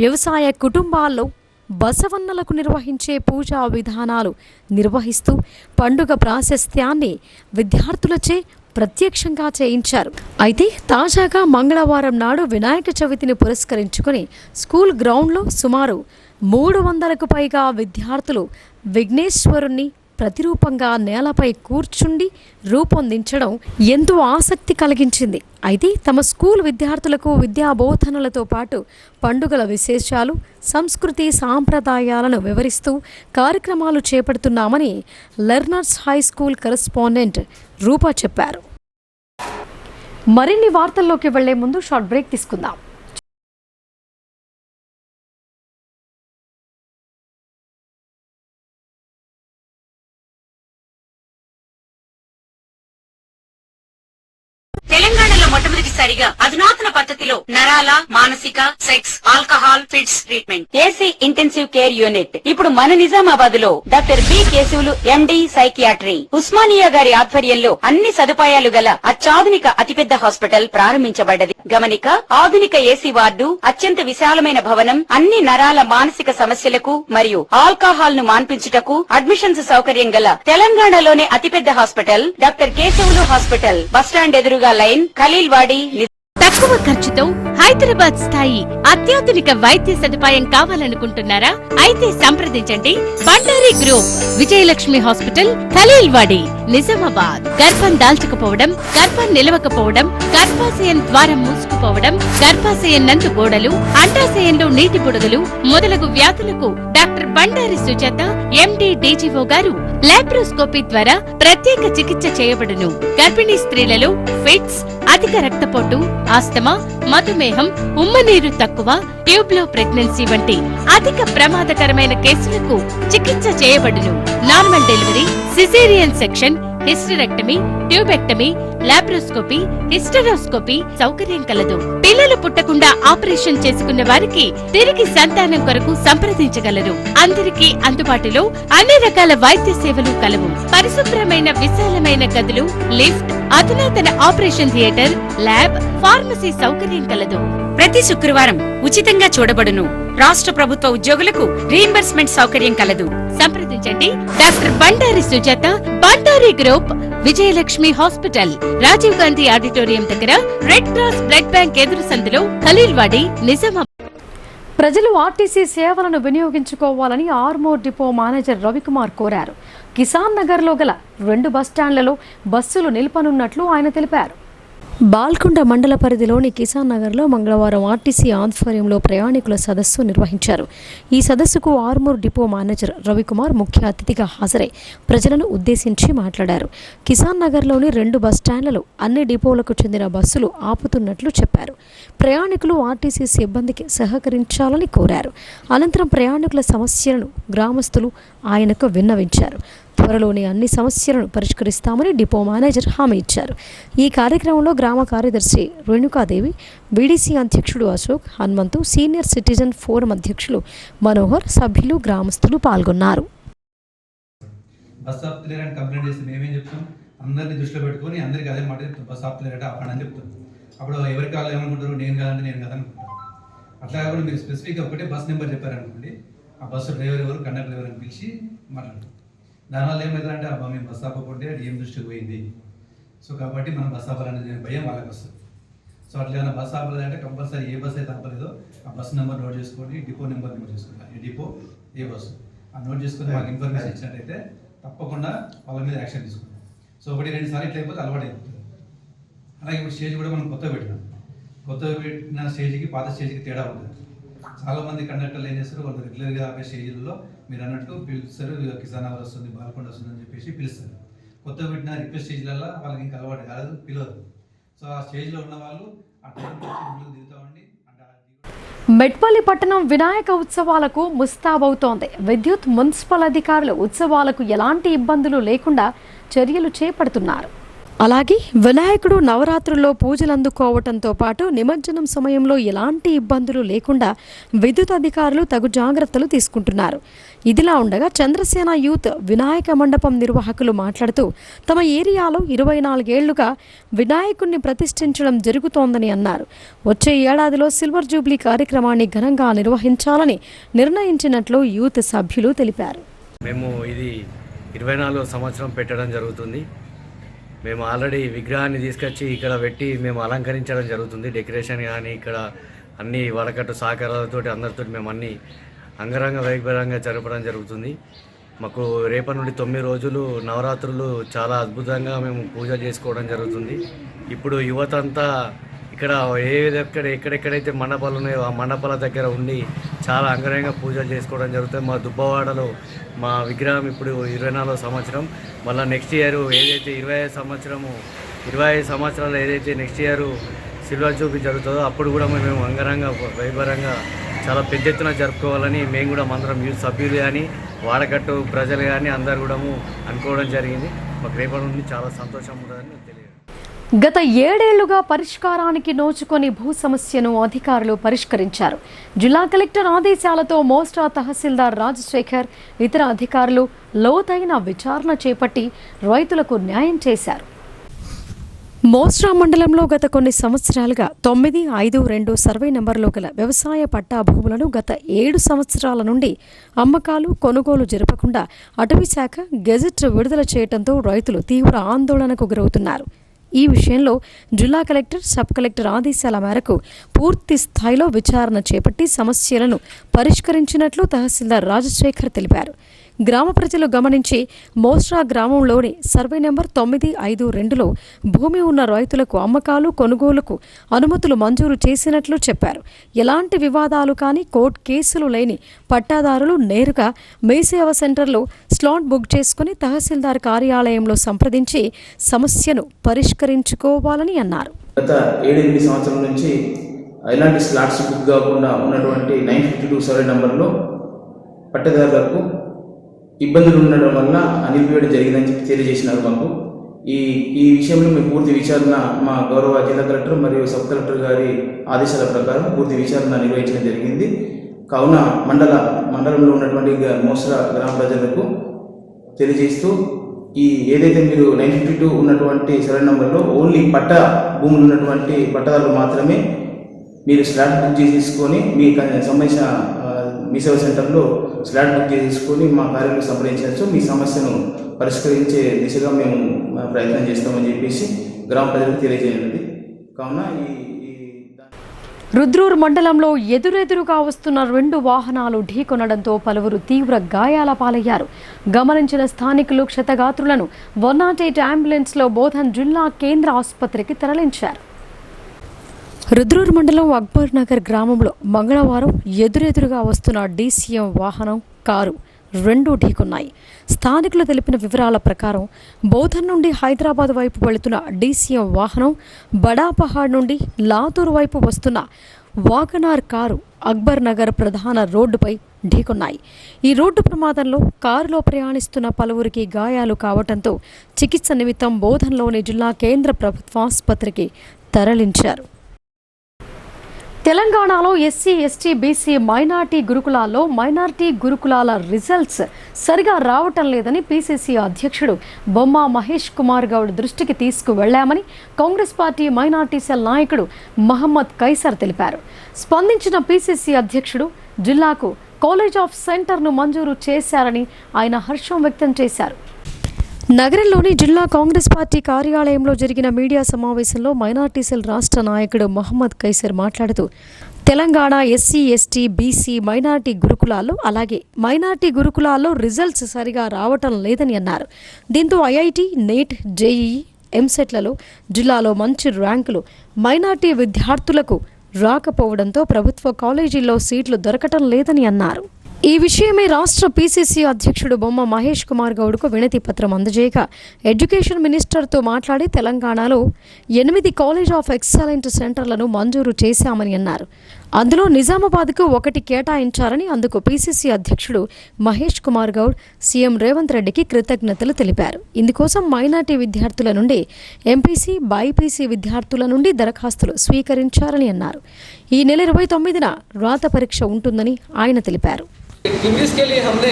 వ్యవసాయ కుటుంబాల్లో బసవన్నలకు నిర్వహించే పూజా విధానాలు నిర్వహిస్తూ పండుగ ప్రాశస్త్యాన్ని విద్యార్థులచే ప్రత్యక్షంగా చేయించారు. అయితే తాజాగా మంగళవారం నాడు వినాయక చవితిని పురస్కరించుకుని స్కూల్ గ్రౌండ్లో సుమారు 300కు పైగా విద్యార్థులు విఘ్నేశ్వరుణ్ణి ప్రతిరూపంగా నేలపై కూర్చుండి రూపొందించడం ఎంతో ఆసక్తి కలిగించింది. అయితే తమ స్కూల్ విద్యార్థులకు విద్యాబోధనలతో పాటు పండుగల విశేషాలు సంస్కృతి సాంప్రదాయాలను వివరిస్తూ కార్యక్రమాలు చేపడుతున్నామని లెర్నర్స్ హై స్కూల్ కరెస్పాండెంట్ రూపా చెప్పారు. మరిన్ని వార్తల్లోకి వెళ్లే ముందు షార్ట్ బ్రేక్ తీసుకుందాం. తెలంగాణలో మొట్టమొదటిసారిగా అధునాతన పద్ధతిలో నరాల మానసిక sex alcohol fits treatment AC intensive care unit ఇప్పుడు మన నిజామాబాద్ లో doctor B Keshavulu MD psychiatry Osmania గారి ఆధ్వర్యంలో అన్ని సదుపాయాలు గల అత్యాధునిక అతిపెద్ద హాస్పిటల్ ప్రారంభించబడ్డది. గమనిక, ఆధునిక ఏసీ వార్డు, అత్యంత విశాలమైన భవనం, అన్ని నరాల మానసిక సమస్యలకు మరియు ఆల్కహాల్ ను మాన్పించుటకు అడ్మిషన్స్ సౌకర్యం గల తెలంగాణలోనే అతిపెద్ద hospital doctor Keshavulu hospital. Bus stand ఎదురుగా లైన్, ఖలీల్వాడి. తక్కువ ఖర్చుతో హైదరాబాద్ స్థాయి అత్యాధునిక వైద్య సదుపాయం కావాలనుకుంటున్నారా? అయితే సంప్రదించండి బండారి గ్రూప్, విజయలక్ష్మి హాస్పిటల్, ఖలీల్వాడి, నిజామాబాద్. గర్భం దాల్చకపోవడం, గర్భం నిలవకపోవడం, గర్భాశయం ద్వారం మూసుకుపోవడం, గర్భాశయం నందు గోడలు, అండాశయంలో నీటి బుడగలు మొదలగు వ్యాధులకు డాక్టర్ బండారి సుజాత ఎండి డీజీఓ గారు లాప్రోస్కోపీ ద్వారా ప్రత్యేక చికిత్స చేయబడును. గర్భిణీ స్త్రీలలో ఫిట్స్, అధిక రక్తపోటు, ఆస్తమా, మధుమేహం, ఉమ్మనీరు తక్కువ, ట్యూబ్లో ప్రెగ్నెన్సీ వంటి అధిక ప్రమాదకరమైన కేసులకు చికిత్స చేయబడును. Normal delivery, caesarean section, hysterectomy, tubectomy, laparoscopy, hysteroscopy సౌకర్యం కలదు. పిల్లలు పుట్టకుండా ఆపరేషన్ చేసుకున్న వారికి తిరిగి సంతానం కొరకు సంప్రదించగలరు. అందరికీ అందుబాటులో అన్ని రకాల వైద్య సేవలు కలవు. పరిశుభ్రమైన విశాలమైన గదులు, లిఫ్ట్, అధునాతన ఆపరేషన్ థియేటర్, ల్యాబ్, ఫార్మసీ సౌకర్యం కలదు. ప్రతి శుక్రవారం ఉచితంగా చూడబడును. రాష్ట్ర ప్రభుత్వ ఉద్యోగులకు రీయింబర్స్మెంట్ సౌకర్యం కలదు. సంప్రదించండి doctor Bandari Sujatha, Bandari group, Vijayalakshmi hospital, Rajiv Gandhi auditorium దగ్గర, రెడ్ క్రాస్ బ్లడ్ బ్యాంక్ ఎదురు సందులో, ఖలీల్వాడి, నిజామాబాద్. ప్రజలు ఆర్టీసీ సేవలను వినియోగించుకోవాలని ఆర్మూర్ డిపో మేనేజర్ రవికుమార్ కోరారు. కిసాన్ నగర్లో గల 2 బస్టాండ్లలో బస్సులు నిలిపనున్నట్లు ఆయన తెలిపారు. బాల్కొండ మండల పరిధిలోని కిసాన్ నగర్లో మంగళవారం ఆర్టీసీ ఆధ్వర్యంలో ప్రయాణికుల సదస్సు నిర్వహించారు. ఈ సదస్సుకు ఆర్మూర్ డిపో మేనేజర్ రవికుమార్ ముఖ్య అతిథిగా హాజరై ప్రజలను ఉద్దేశించి మాట్లాడారు. కిసాన్ నగర్లోని 2 బస్టాండ్లలో అన్ని డిపోలకు చెందిన బస్సులు ఆపుతున్నట్లు చెప్పారు. ప్రయాణికులు ఆర్టీసీ సిబ్బందికి సహకరించాలని కోరారు. అనంతరం ప్రయాణికుల సమస్యలను గ్రామస్తులు ఆయనకు విన్నవించారు. త్వరలోనే అన్ని సమస్యలను పరిష్కరిస్తామని డిపో మేనేజర్ హామీ ఇచ్చారు. ఈ కార్యక్రమంలో గ్రామ కార్యదర్శి రేణుకాదేవి, బీడీసీ అధ్యక్షుడు Ashok, Hanumanthu, senior citizen forum అధ్యక్షులు మనోహర్, సభ్యులు, గ్రామస్తులు పాల్గొన్నారు. బస్ ఆపుతలేరని కంప్లైంట్ చేసి మేమేం చెప్తాం, అందరినీ దృష్టిలో పెట్టుకొని అందరికీ అదే మాట చెప్తాం, బస్ ఆపుతలేరట ఆపండి అని చెప్తాం. అప్పుడు ఎవరికి వాళ్ళు ఏమనుకుంటారు, నేను కాదంటే నేను కాదనుకుంటారు. అట్లా కాకుండా మీరు స్పెసిఫిక్గా ఒకటే బస్ నెంబర్ చెప్పారనుకోండి, ఆ బస్సు డ్రైవర్ ఎవరు, కండక్టర్ ఎవరు అని పిలిచి మాట్లాడతాం. దానివల్ల ఏమవుతుందంటే అబ్బా మేము బస్ ఆపకుంటే అది ఏం దృష్టికి పోయింది, సో కాబట్టి మనం బస్ ఆపాలనేది భయం వాళ్ళకి వస్తుంది. సో అట్లా ఏమైనా బస్ ఆపలేదంటే కంపల్సరీ ఏ బస్ అయితే ఆపలేదో ఆ బస్ నెంబర్ నోట్ చేసుకోండి, డిపో నెంబర్ నోట్ చేసుకోండి, ఏ డిపో ఏ బస్సు ఆ నోట్ చేసుకుని మాకు ఇన్ఫర్మేషన్ ఇచ్చినట్టయితే తప్పకుండా వాళ్ళ మీద యాక్షన్ తీసుకుంటాం. సో 1-2 సార్లు ఇట్లా అయిపోతే అలవాటు అయిపోతుంది. అలాగే ఇప్పుడు స్టేజ్ కూడా మనం కొత్తగా పెట్టిన స్టేజ్కి పాత స్టేజ్కి తేడా ఉంటుంది. చాలామంది కండక్టర్లు ఏం చేస్తారు, వాళ్ళు రెగ్యులర్గా ఆపే స్టేజ్లలో మీరు అన్నట్టు పిలుస్తారు, కిసాన్ అవర్ వస్తుంది, బాల్కొండ వస్తుంది అని చెప్పేసి పిలుస్తారు. కొత్తగా పెట్టిన రిక్వెస్ట్ స్టేజ్లలో వాళ్ళకి ఇంకా అలవాటు కాదు, పిలవదు. సో ఆ స్టేజ్లో ఉన్న వాళ్ళు ఆ టైంకి వచ్చి ముందుకు దిగుతామండి. మెట్పల్లి పట్టణం వినాయక ఉత్సవాలకు ముస్తాబవుతోంది. విద్యుత్, మున్సిపల్ అధికారులు ఉత్సవాలకు ఎలాంటి ఇబ్బందులు లేకుండా చర్యలు చేపడుతున్నారు. అలాగే వినాయకుడు నవరాత్రుల్లో పూజలు అందుకోవటంతో పాటు నిమజ్జనం సమయంలో ఎలాంటి ఇబ్బందులు లేకుండా విద్యుత్ అధికారులు తగు జాగ్రత్తలు తీసుకుంటున్నారు. ఇదిలా ఉండగా చంద్రసేన యూత్ వినాయక మండపం నిర్వాహకులు మాట్లాడుతూ తమ ఏరియాలో 24 ఏళ్లుగా వినాయకుడిని ప్రతిష్ఠించడం జరుగుతోందని అన్నారు. వచ్చే ఏడాదిలో సిల్వర్ జూబ్లీ కార్యక్రమాన్ని ఘనంగా నిర్వహించాలని నిర్ణయించినట్లు యూత్ సభ్యులు తెలిపారు. మేము ఇది 24వ సంవత్సరం పెట్టడం జరుగుతుంది. మేము ఆల్రెడీ విగ్రహాన్ని తీసుకొచ్చి ఇక్కడ పెట్టి మేము అలంకరించడం జరుగుతుంది. డెకరేషన్ కానీ ఇక్కడ అన్ని వడకట్టు సహకారాలతోటి అందరితో మేము అన్ని అంగరంగ వైభవంగా జరపడం జరుగుతుంది. మాకు రేపటి నుండి 9 రోజులు నవరాత్రులు చాలా అద్భుతంగా మేము పూజ చేసుకోవడం జరుగుతుంది. ఇప్పుడు యువత అంతా ఇక్కడ ఎక్కడెక్కడైతే మండపాలు ఉన్నాయో ఆ మండపాల దగ్గర ఉండి చాలా అంగరంగ పూజలు చేసుకోవడం జరుగుతుంది. మా దుబ్బవాడలో మా విగ్రహం ఇప్పుడు 24వ సంవత్సరం. మళ్ళీ నెక్స్ట్ ఇయర్ ఏదైతే 25 సంవత్సరాలు ఏదైతే నెక్స్ట్ ఇయర్ సిల్వర్ జూబ్లీ జరుగుతుందో అప్పుడు కూడా మేము అంగరంగ వైభవంగా చాలా పెద్ద ఎత్తున జరుపుకోవాలని మేము కూడా అందరం యూత్ సభ్యులు కానీ వాడకట్టు ప్రజలు కానీ అందరు కూడా అనుకోవడం జరిగింది. మాకు రేపటి నుండి చాలా సంతోషం ఉంటుందని తెలియదు. గత 7 ఏళ్లుగా పరిష్కారానికి నోచుకొని భూ సమస్యను అధికారులు పరిష్కరించారు. జిల్లా కలెక్టర్ ఆదేశాలతో మోస్టా తహసీల్దార్ రాజశేఖర్, ఇతర అధికారులు లోతైన విచారణ చేపట్టి రైతులకు న్యాయం చేశారు. మోస్టా మండలంలో గత కొన్ని సంవత్సరాలుగా 952 సర్వే నెంబర్లో గల వ్యవసాయ పట్టా భూములను గత 7 సంవత్సరాల నుండి అమ్మకాలు, కొనుగోలు జరపకుండా అటవీ శాఖ గెజెట్ విడుదల చేయడంతో రైతులు తీవ్ర ఆందోళనకు గురవుతున్నారు. ఈ విషయంలో జిల్లా కలెక్టర్, సబ్ కలెక్టర్ ఆదేశాల మేరకు పూర్తి స్థాయిలో విచారణ చేపట్టి సమస్యలను పరిష్కరించినట్లు తహసీల్దార్ రాజశేఖర్ తెలిపారు. గ్రామ ప్రజలు గమనించి మోస్టా గ్రామంలోని సర్వే నెంబర్ 952లో భూమి ఉన్న రైతులకు అమ్మకాలు, కొనుగోలుకు అనుమతులు మంజూరు చేసినట్లు చెప్పారు. ఎలాంటి వివాదాలు కానీ కోర్టు కేసులు లేని పట్టాదారులు నేరుగా మీ సేవ సెంటర్లో స్లాట్ బుక్ చేసుకుని తహసీల్దార్ కార్యాలయంలో సంప్రదించి సమస్యను పరిష్కరించుకోవాలని అన్నారు. గత 7-8 సంవత్సరాల నుంచి ఎలాంటి స్లాట్స్ బుక్ కాకుండా ఉన్నటువంటి 952 సర్వే నెంబర్లో పట్టదారులకు ఇబ్బందులు ఉండడం వల్ల నిలిపివేయడం జరిగిందని చెప్పి తెలియజేసినారు మాకు. ఈ విషయంలో మేము పూర్తి విచారణ మా గౌరవ జిల్లా కలెక్టర్ మరియు సబ్ కలెక్టర్ గారి ఆదేశాల ప్రకారం పూర్తి విచారణ నిర్వహించడం జరిగింది. కావున మండలంలో ఉన్నటువంటి మోస్టా గ్రామ ప్రజలకు తెలియజేస్తూ ఏదైతే మీరు 952 ఉన్నటువంటి సర్వే నెంబర్లో ఓన్లీ పట్టా భూములు ఉన్నటువంటి పట్టదారులు మాత్రమే మీరు స్లాట్ బుక్ చేసుకొని మీ సంబంధించిన మీ సేవ సెంటర్లో స్లాట్ బుక్ చేసుకొని మా కార్యాలయంలో సంప్రదించవచ్చు. మీ సమస్యను పరిష్కరించే దిశగా మేము ప్రయత్నం చేస్తామని చెప్పేసి గ్రామ ప్రజలకు తెలియజేయండి. కావున రుద్రూర్ మండలంలో ఎదురెదురుగా వస్తున్న 2 వాహనాలు ఢీకొనడంతో పలువురు తీవ్ర గాయాల పాలయ్యారు. గమనించిన స్థానికులు క్షతగాత్రులను 108 అంబులెన్స్లో బోధన్ జిల్లా కేంద్ర ఆసుపత్రికి తరలించారు. రుద్రూర్ మండలం అక్బర్ నగర్ గ్రామంలో మంగళవారం ఎదురెదురుగా వస్తున్న డీసీఎం వాహనం, కారు 2 ఢీకొన్నాయి. స్థానికులు తెలిపిన వివరాల ప్రకారం బోధన్ నుండి హైదరాబాద్ వైపు వెళుతున్న డీసీఎం వాహనం బడాపహాడ్ నుండి లాతూర్ వైపు వస్తున్న వాగనార్ కారు అక్బర్ నగర్ ప్రధాన రోడ్డుపై ఢీకొన్నాయి. ఈ రోడ్డు ప్రమాదంలో కారులో ప్రయాణిస్తున్న పలువురికి గాయాలు కావడంతో చికిత్స నిమిత్తం బోధన్లోని జిల్లా కేంద్ర ప్రభుత్వాసుపత్రికి తరలించారు. తెలంగాణలో ఎస్సీ, ఎస్టీ, బీసీ మైనార్టీ గురుకులాల రిజల్ట్స్ సరిగా రావటం లేదని పీసీసీ అధ్యక్షుడు బొమ్మ మహేష్ కుమార్ గౌడ్ దృష్టికి తీసుకువెళ్లామని కాంగ్రెస్ పార్టీ మైనార్టీ సెల్ నాయకుడు మహమ్మద్ కైసర్ తెలిపారు. స్పందించిన పీసీసీ అధ్యక్షుడు జిల్లాకు కాలేజ్ ఆఫ్ సెంటర్ను మంజూరు చేశారని ఆయన హర్షం వ్యక్తం చేశారు. నగరంలోని జిల్లా కాంగ్రెస్ పార్టీ కార్యాలయంలో జరిగిన మీడియా సమావేశంలో మైనార్టీ సెల్ రాష్ట్ర నాయకుడు మహమ్మద్ కైసర్ మాట్లాడుతూ Telangana SC, ST, BC minority గురుకులాల్లో రిజల్ట్స్ సరిగా రావటం లేదని అన్నారు. దీంతో ఐఐటి, నీట్, జేఈఈ, ఎంసెట్లలో జిల్లాలో మంచి ర్యాంకులు మైనార్టీ విద్యార్థులకు రాకపోవడంతో ప్రభుత్వ కాలేజీల్లో సీట్లు దొరకటం లేదని అన్నారు. ఈ విషయమై రాష్ట్ర పీసీసీ అధ్యక్షుడు బొమ్మ మహేష్ కుమార్ గౌడ్కు వినతి పత్రం అందజేయగా ఎడ్యుకేషన్ మినిస్టర్తో మాట్లాడి తెలంగాణలో 8 కాలేజ్ ఆఫ్ ఎక్సలెంట్ సెంటర్లను మంజూరు చేశామని అన్నారు. అందులో నిజామాబాద్కు 1 కేటాయించారని అందుకు పీసీసీ అధ్యక్షుడు మహేష్ కుమార్ గౌడ్ సీఎం రేవంత్ రెడ్డికి కృతజ్ఞతలు తెలిపారు. ఇందుకోసం మైనార్టీ విద్యార్థుల నుండి ఎంపీసీ, బైపీసీ విద్యార్థుల నుండి దరఖాస్తులు స్వీకరించారని అన్నారు. ఈ నెల 29న రాత పరీక్ష ఉంటుందని ఆయన తెలిపారు. इंग्लिश के लिए हमने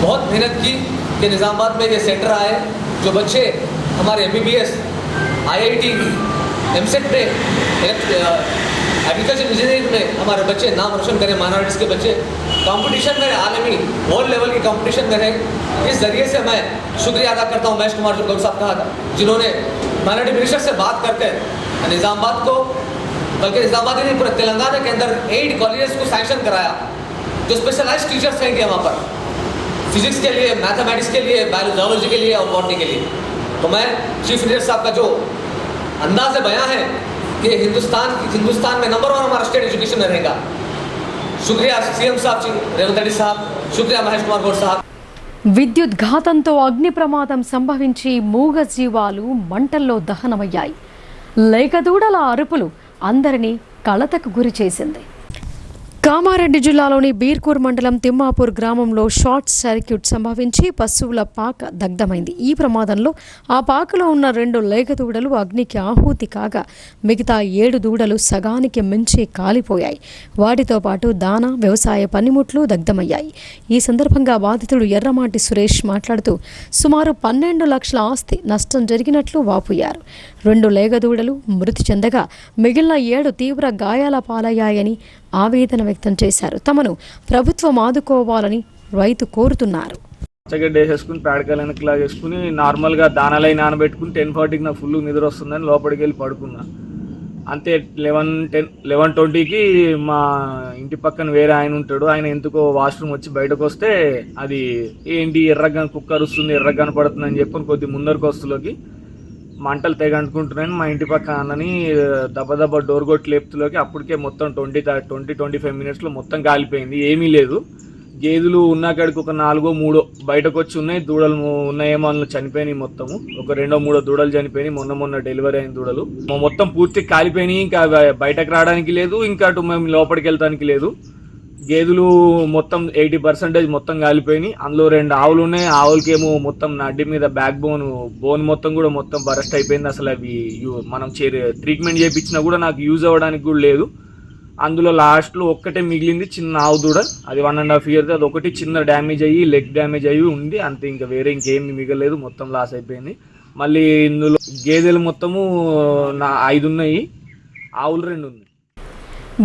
बहुत मेहनत की कि निज़ामाबाद में ये सेंटर आए, जो बच्चे हमारे MBBS, IIT, एमसेट में, एग्रीकल्चर इंजीनियरिंग में हमारे बच्चे नाम रोशन करें, माइनॉरिटीज़ के बच्चे कंपटीशन में आलमी वर्ल्ड लेवल की कंपटीशन में रहे. इस जरिए से मैं शुक्रिया अदा करता हूँ महेश कुमार गौड साहब का, जिन्होंने माइनॉरिटी मिनिस्टर से बात करके निज़ामाबाद को, बल्कि निज़ामाबाद ही नहीं पूरे तेलंगाना के अंदर 8 कॉलेजेस को सैंक्शन कराया जो स्पेशलाइज्ड टीचर्स रहेंगे वहाँ पर फिजिक्स के लिए, मैथमेटिक्स के लिए, बायोलॉजी के लिए और बॉटनी के लिए. तो मैं चीफ मिनिस्टर साहब का जो अंदाज़ बयां है कि हिंदुस्तान में नंबर 1 हमारा स्टेट एजुकेशन में रहेगा. शुक्रिया सीएम साहब, रेवंत रेड्डी साहब, शुक्रिया महेश कुमार गौड साहब. విద్యుత్ ఘాతంతో అగ్ని ప్రమాదం సంభవించి మూగ జీవాలు మంటల్లో దహనమయ్యాయి. లేగదూడల అరుపులు అందరినీ కలతకు గురి చేసింది. కామారెడ్డి జిల్లాలోని బీర్కూర్ మండలం తిమ్మాపూర్ గ్రామంలో షార్ట్ సర్క్యూట్ సంభవించి పశువుల పాక దగ్ధమైంది. ఈ ప్రమాదంలో ఆ పాకలో ఉన్న 2 లేగదూడలు అగ్నికి ఆహుతి కాగా మిగతా 7 దూడలు సగానికి మించి కాలిపోయాయి. వాటితో పాటు దానా, వ్యవసాయ పనిముట్లు దగ్ధమయ్యాయి. ఈ సందర్భంగా బాధితుడు ఎర్రమాటి సురేష్ మాట్లాడుతూ సుమారు 12 లక్షల ఆస్తి నష్టం జరిగినట్లు వాపోయారు. 2 లేగదూడలు మృతి చెందగా మిగిలిన 7 తీవ్ర గాయాల పాలయ్యాయని ఆవేదన వ్యక్తం చేశారు. తమను ప్రభుత్వం ఆదుకోవాలని రైతు కోరుతున్నారు. పచ్చగడ్డ వేసేసుకుని పేడకాయలు వెనకలా చేసుకుని నార్మల్గా దానాలై నానబెట్టుకుని 10:40కి నాకు ఫుల్ నిద్ర వస్తుందని లోపలికి వెళ్ళి పడుకున్నా. అంతే 11:20కి మా ఇంటి పక్కన వేరే ఆయన ఉంటాడు, ఆయన ఎందుకో వాష్రూమ్ వచ్చి బయటకు వస్తే అది ఏంటి ఎర్రగా కుక్క అరుస్తుంది, ఎర్రగా కనపడుతుంది అని చెప్పి కొద్ది ముందరికి వస్తులోకి మంటలు తెగ అంటుకుంటున్నాయని మా ఇంటి పక్క అన్నని దెబ్బ డోర్ కొట్టి లేపుతులోకి అప్పటికే మొత్తం 20-25 మినిట్స్లో మొత్తం కాలిపోయింది. ఏమీ లేదు. గేదెలు ఉన్నాకాడికి ఒక 4-3 బయటకు వచ్చి ఉన్నాయి. దూడలు ఉన్నాయేమో అందులో చనిపోయినాయి. మొత్తము ఒక 2-3 దూడలు చనిపోయినాయి. మొన్న డెలివరీ అయిన దూడలు మొత్తం పూర్తి కాలిపోయినాయి. ఇంకా బయటకు రావడానికి లేదు, ఇంకా అటు మేము లోపలికి వెళ్తానికి లేదు. గేదెలు మొత్తం 80% మొత్తం కాలిపోయినాయి. అందులో 2 ఆవులు ఉన్నాయి. ఆవులకేమో మొత్తం నడ్డి మీద బ్యాక్ బోన్ మొత్తం కూడా మొత్తం బరస్ట్ అయిపోయింది. అసలు అవి మనం ట్రీట్మెంట్ చేయించినా కూడా నాకు యూజ్ అవ్వడానికి కూడా లేదు. అందులో లాస్ట్లో ఒక్కటే మిగిలింది చిన్న ఆవు దూడ, అది 1.5 years. అది ఒకటి చిన్న డ్యామేజ్ అయ్యి లెగ్ డ్యామేజ్ అయ్యి ఉంది అంతే. ఇంకా వేరే ఇంకేమి మిగలేదు, మొత్తం లాస్ అయిపోయింది. మళ్ళీ ఇందులో గేదెలు మొత్తము 5 ఉన్నాయి, ఆవులు 2 ఉన్నాయి.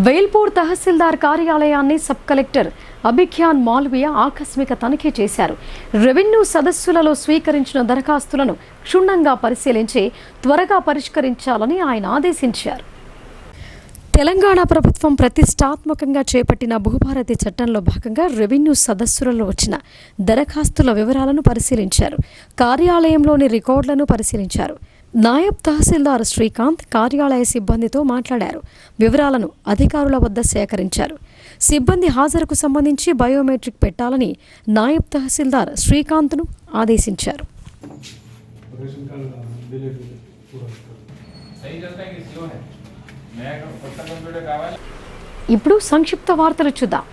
వేల్పూర్ తహసీల్దార్ కార్యాలయాన్ని సబ్ కలెక్టర్ అభిఖ్యాన్ మాల్వియా ఆకస్మిక తనిఖీ చేశారు. రెవెన్యూ సదస్సులలో స్వీకరించిన దరఖాస్తులను క్షుణ్ణంగా పరిశీలించి త్వరగా పరిష్కరించాలని ఆయన ఆదేశించారు. తెలంగాణ ప్రభుత్వం ప్రతిష్టాత్మకంగా చేపట్టిన భూభారతి చట్టంలో భాగంగా రెవెన్యూ సదస్సులలో వచ్చిన దరఖాస్తుల వివరాలను పరిశీలించారు. కార్యాలయంలోని రికార్డులను పరిశీలించారు. నాయబ్ తహసీల్దార్ శ్రీకాంత్ కార్యాలయ సిబ్బందితో మాట్లాడారు. వివరాలను అధికారుల వద్ద సేకరించారు. సిబ్బంది హాజరుకు సంబంధించి బయోమెట్రిక్ పెట్టాలని నాయబ్ తహసీల్దార్ శ్రీకాంత్ను ఆదేశించారు. ఇప్పుడు సంక్షిప్త వార్తలు చూద్దాం.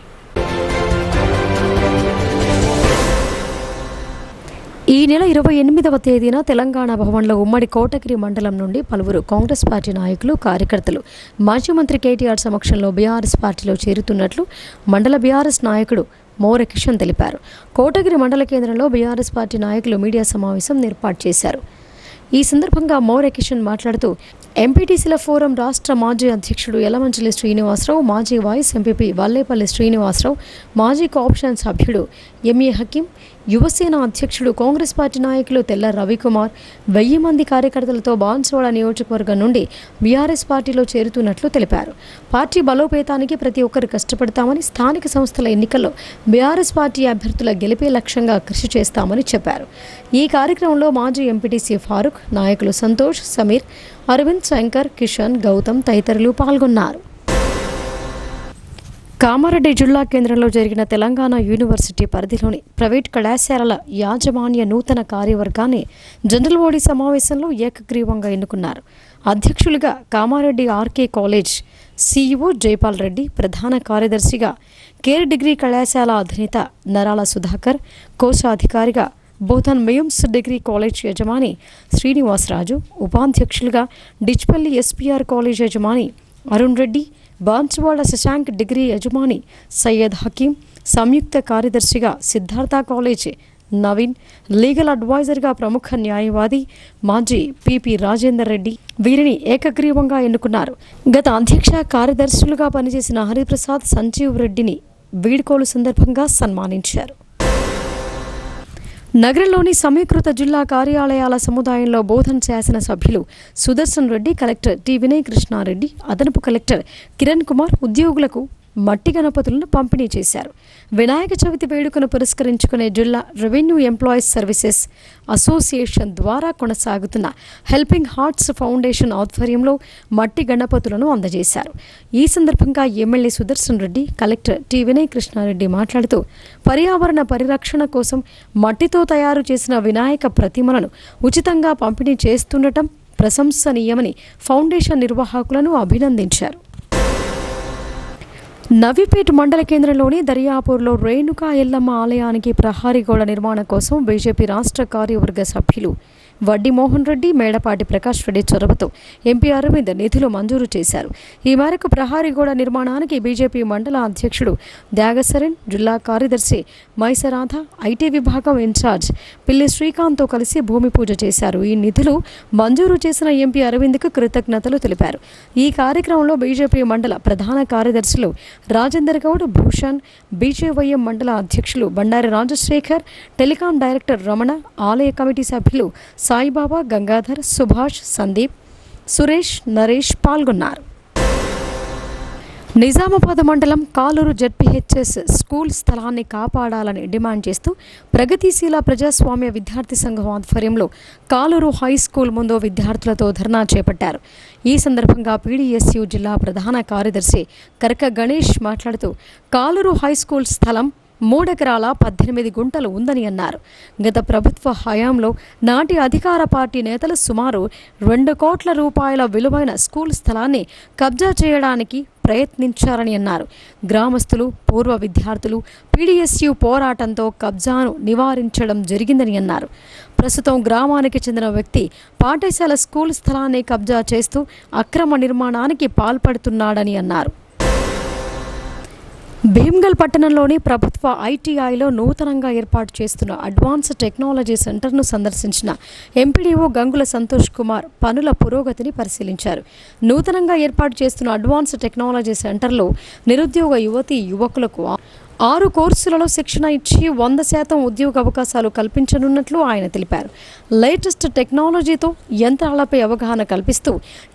ఈ నెల 28వ తేదీన తెలంగాణ భవన్లో ఉమ్మడి కోటగిరి మండలం నుండి పలువురు కాంగ్రెస్ పార్టీ నాయకులు, కార్యకర్తలు మాజీ మంత్రి కేటీఆర్ సమక్షంలో బీఆర్ఎస్ పార్టీలో చేరుతున్నట్లు మండల బీఆర్ఎస్ నాయకుడు మోర కిషన్ తెలిపారు. కోటగిరి మండల కేంద్రంలో బీఆర్ఎస్ పార్టీ నాయకులు మీడియా సమావేశం ఏర్పాటు చేశారు. ఈ సందర్భంగా మోర కిషన్ మాట్లాడుతూ ఎంపీటీసీల ఫోరం రాష్ట్ర మాజీ అధ్యక్షుడు యలమంచిలి శ్రీనివాసరావు, మాజీ వైస్ ఎంపీపీ వల్లేపల్లి శ్రీనివాసరావు, మాజీ కోఆప్షన్ సభ్యుడు ఎంఏ హకీం, యువసేన అధ్యక్షుడు కాంగ్రెస్ పార్టీ నాయకులు తెల్ల రవికుమార్ 1000 మంది కార్యకర్తలతో బాన్సువాడ నియోజకవర్గం నుండి బీఆర్ఎస్ పార్టీలో చేరుతున్నట్లు తెలిపారు. పార్టీ బలోపేతానికి ప్రతి ఒక్కరు కష్టపడతామని, స్థానిక సంస్థల ఎన్నికల్లో బీఆర్ఎస్ పార్టీ అభ్యర్థుల గెలిపే లక్ష్యంగా కృషి చేస్తామని చెప్పారు. ఈ కార్యక్రమంలో మాజీ ఎంపీటీసీ ఫారూక్, నాయకులు సంతోష్, సమీర్, అరవింద్, శంకర్, కిషన్, గౌతమ్ తదితరులు పాల్గొన్నారు. కామారెడ్డి జిల్లా కేంద్రంలో జరిగిన తెలంగాణ యూనివర్సిటీ పరిధిలోని ప్రైవేట్ కళాశాలల యాజమాన్య నూతన కార్యవర్గాన్ని జనరల్ బాడీ సమావేశంలో ఏకగ్రీవంగా ఎన్నుకున్నారు. అధ్యక్షులుగా Kamareddy RK college CEO Jaipal Reddy, ప్రధాన కార్యదర్శిగా కేర్ డిగ్రీ కళాశాల అధినేత నరాల సుధాకర్, కోశాధికారిగా బోధన్ మేయమ్స్ డిగ్రీ కాలేజ్ యజమాని శ్రీనివాసరాజు, ఉపాధ్యక్షులుగా డిచ్పల్లి ఎస్పీఆర్ కాలేజ్ యజమాని అరుణ్ రెడ్డి, బాన్సువాడ శశాంక్ డిగ్రీ యజమాని సయ్యద్ హకీం, సంయుక్త కార్యదర్శిగా సిద్ధార్థ కాలేజ్ నవీన్, లీగల్ అడ్వైజర్గా ప్రముఖ న్యాయవాది మాజీ పిపి రాజేందర్ రెడ్డి వీరిని ఏకగ్రీవంగా ఎన్నుకున్నారు. గత అధ్యక్ష కార్యదర్శులుగా పనిచేసిన హరిప్రసాద్, సంజీవ్ రెడ్డిని వీడ్కోలు సందర్భంగా సన్మానించారు. నగరంలోని సమీకృత జిల్లా కార్యాలయాల సముదాయంలో బోధన్ శాసనసభ్యులు సుదర్శన్ రెడ్డి, కలెక్టర్ టి వినయ్ కృష్ణారెడ్డి, అదనపు కలెక్టర్ కిరణ్ కుమార్ ఉద్యోగులకు మట్టి గణపతులను పంపిణీ చేశారు. వినాయక చవితి వేడుకను పురస్కరించుకునే జిల్లా రెవెన్యూ ఎంప్లాయీస్ సర్వీసెస్ అసోసియేషన్ ద్వారా కొనసాగుతున్న హెల్పింగ్ హార్ట్స్ ఫౌండేషన్ ఆధ్వర్యంలో మట్టి గణపతులను అందజేశారు. ఈ సందర్భంగా MLA Sudarshan Reddy, collector T Vinay Krishnareddy మాట్లాడుతూ పర్యావరణ పరిరక్షణ కోసం మట్టితో తయారు చేసిన వినాయక ప్రతిమలను ఉచితంగా పంపిణీ చేస్తుండటం ప్రశంసనీయమని ఫౌండేషన్ నిర్వాహకులను అభినందించారు. నవీపేట్ మండల కేంద్రంలోని దర్యాపూర్లో రేణుకా ఎల్లమ్మ ఆలయానికి ప్రహారీ గోడ నిర్మాణం కోసం బీజేపీ రాష్ట్ర కార్యవర్గ సభ్యులు వడ్డి మోహన్ రెడ్డి, మేడపాటి ప్రకాష్ రెడ్డి చొరవతో ఎంపీ అరవింద్ నిధులు మంజూరు చేశారు. ఈ మేరకు ప్రహారీ గోడ నిర్మాణానికి బీజేపీ మండల అధ్యక్షుడు త్యాగసరణ్, జిల్లా కార్యదర్శి మైసరాధ, ఐటీ విభాగం ఇన్ఛార్జ్ పిల్లి శ్రీకాంత్తో కలిసి భూమి పూజ చేశారు. ఈ నిధులు మంజూరు చేసిన ఎంపీ అరవింద్కు కృతజ్ఞతలు తెలిపారు. ఈ కార్యక్రమంలో బీజేపీ మండల ప్రధాన కార్యదర్శులు రాజేందర్ గౌడ్, భూషణ్, బీజేవైఎం మండల అధ్యక్షులు బండారి రాజశేఖర్, టెలికాం డైరెక్టర్ రమణ, ఆలయ కమిటీ సభ్యులు సాయిబాబా, గంగాధర్, సుభాష్, సందీప్, సురేష్, నరేష్ పాల్గొన్నారు. నిజామాబాద్ మండలం కాలూరు జెడ్పీహెచ్ఎస్ స్కూల్ స్థలాన్ని కాపాడాలని డిమాండ్ చేస్తూ ప్రగతిశీల ప్రజాస్వామ్య విద్యార్థి సంఘం ఆధ్వర్యంలో కాలూరు హై స్కూల్ ముందు విద్యార్థులతో ధర్నా చేపట్టారు. ఈ సందర్భంగా పీడీఎస్యు జిల్లా ప్రధాన కార్యదర్శి కరక గణేష్ మాట్లాడుతూ కాలూరు హై స్కూల్ స్థలం 3 ఎకరాల 18 గుంటలు ఉందని అన్నారు. గత ప్రభుత్వ హయాంలో నాటి అధికార పార్టీ నేతలు సుమారు 2 కోట్ల రూపాయల విలువైన స్కూల్ స్థలాన్ని కబ్జా చేయడానికి ప్రయత్నించారని అన్నారు. గ్రామస్తులు, పూర్వ విద్యార్థులు పీడీఎస్యు పోరాటంతో కబ్జాను నివారించడం జరిగిందని అన్నారు. ప్రస్తుతం గ్రామానికి చెందిన వ్యక్తి పాఠశాల స్కూల్ స్థలాన్ని కబ్జా చేస్తూ అక్రమ నిర్మాణానికి పాల్పడుతున్నాడని అన్నారు. భీమ్గల్ పట్టణంలోని ప్రభుత్వ ఐటీఐలో నూతనంగా ఏర్పాటు చేస్తున్న అడ్వాన్స్ టెక్నాలజీ సెంటర్ను సందర్శించిన ఎంపీడీఓ గంగుల సంతోష్ కుమార్ పనుల పురోగతిని పరిశీలించారు. నూతనంగా ఏర్పాటు చేస్తున్న అడ్వాన్స్ టెక్నాలజీ సెంటర్లో నిరుద్యోగ యువతీ యువకులకు 6 కోర్సులలో శిక్షణ ఇచ్చి 100% ఉద్యోగ అవకాశాలు కల్పించనున్నట్లు ఆయన తెలిపారు. లేటెస్ట్ టెక్నాలజీతో యంత్రాలపై అవగాహన కల్పిస్తూ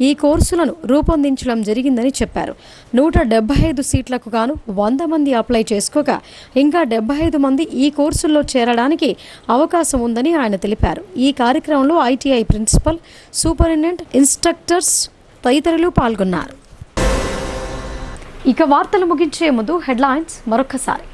ఈ కోర్సులను రూపొందించడం జరిగిందని చెప్పారు. 175 సీట్లకు గాను 100 మంది అప్లై చేసుకోగా ఇంకా 75 మంది ఈ కోర్సుల్లో చేరడానికి అవకాశం ఉందని ఆయన తెలిపారు. ఈ కార్యక్రమంలో ITI ప్రిన్సిపల్, సూపరింటెండెంట్, ఇన్స్ట్రక్టర్స్ తదితరులు పాల్గొన్నారు. ఇక వార్తలు ముగించే ముందు హెడ్లైన్స్ మరొకసారి.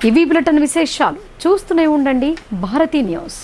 ఇవి బులెటిన్ విశేషాలు. చూస్తూనే ఉండండి భారతీ న్యూస్.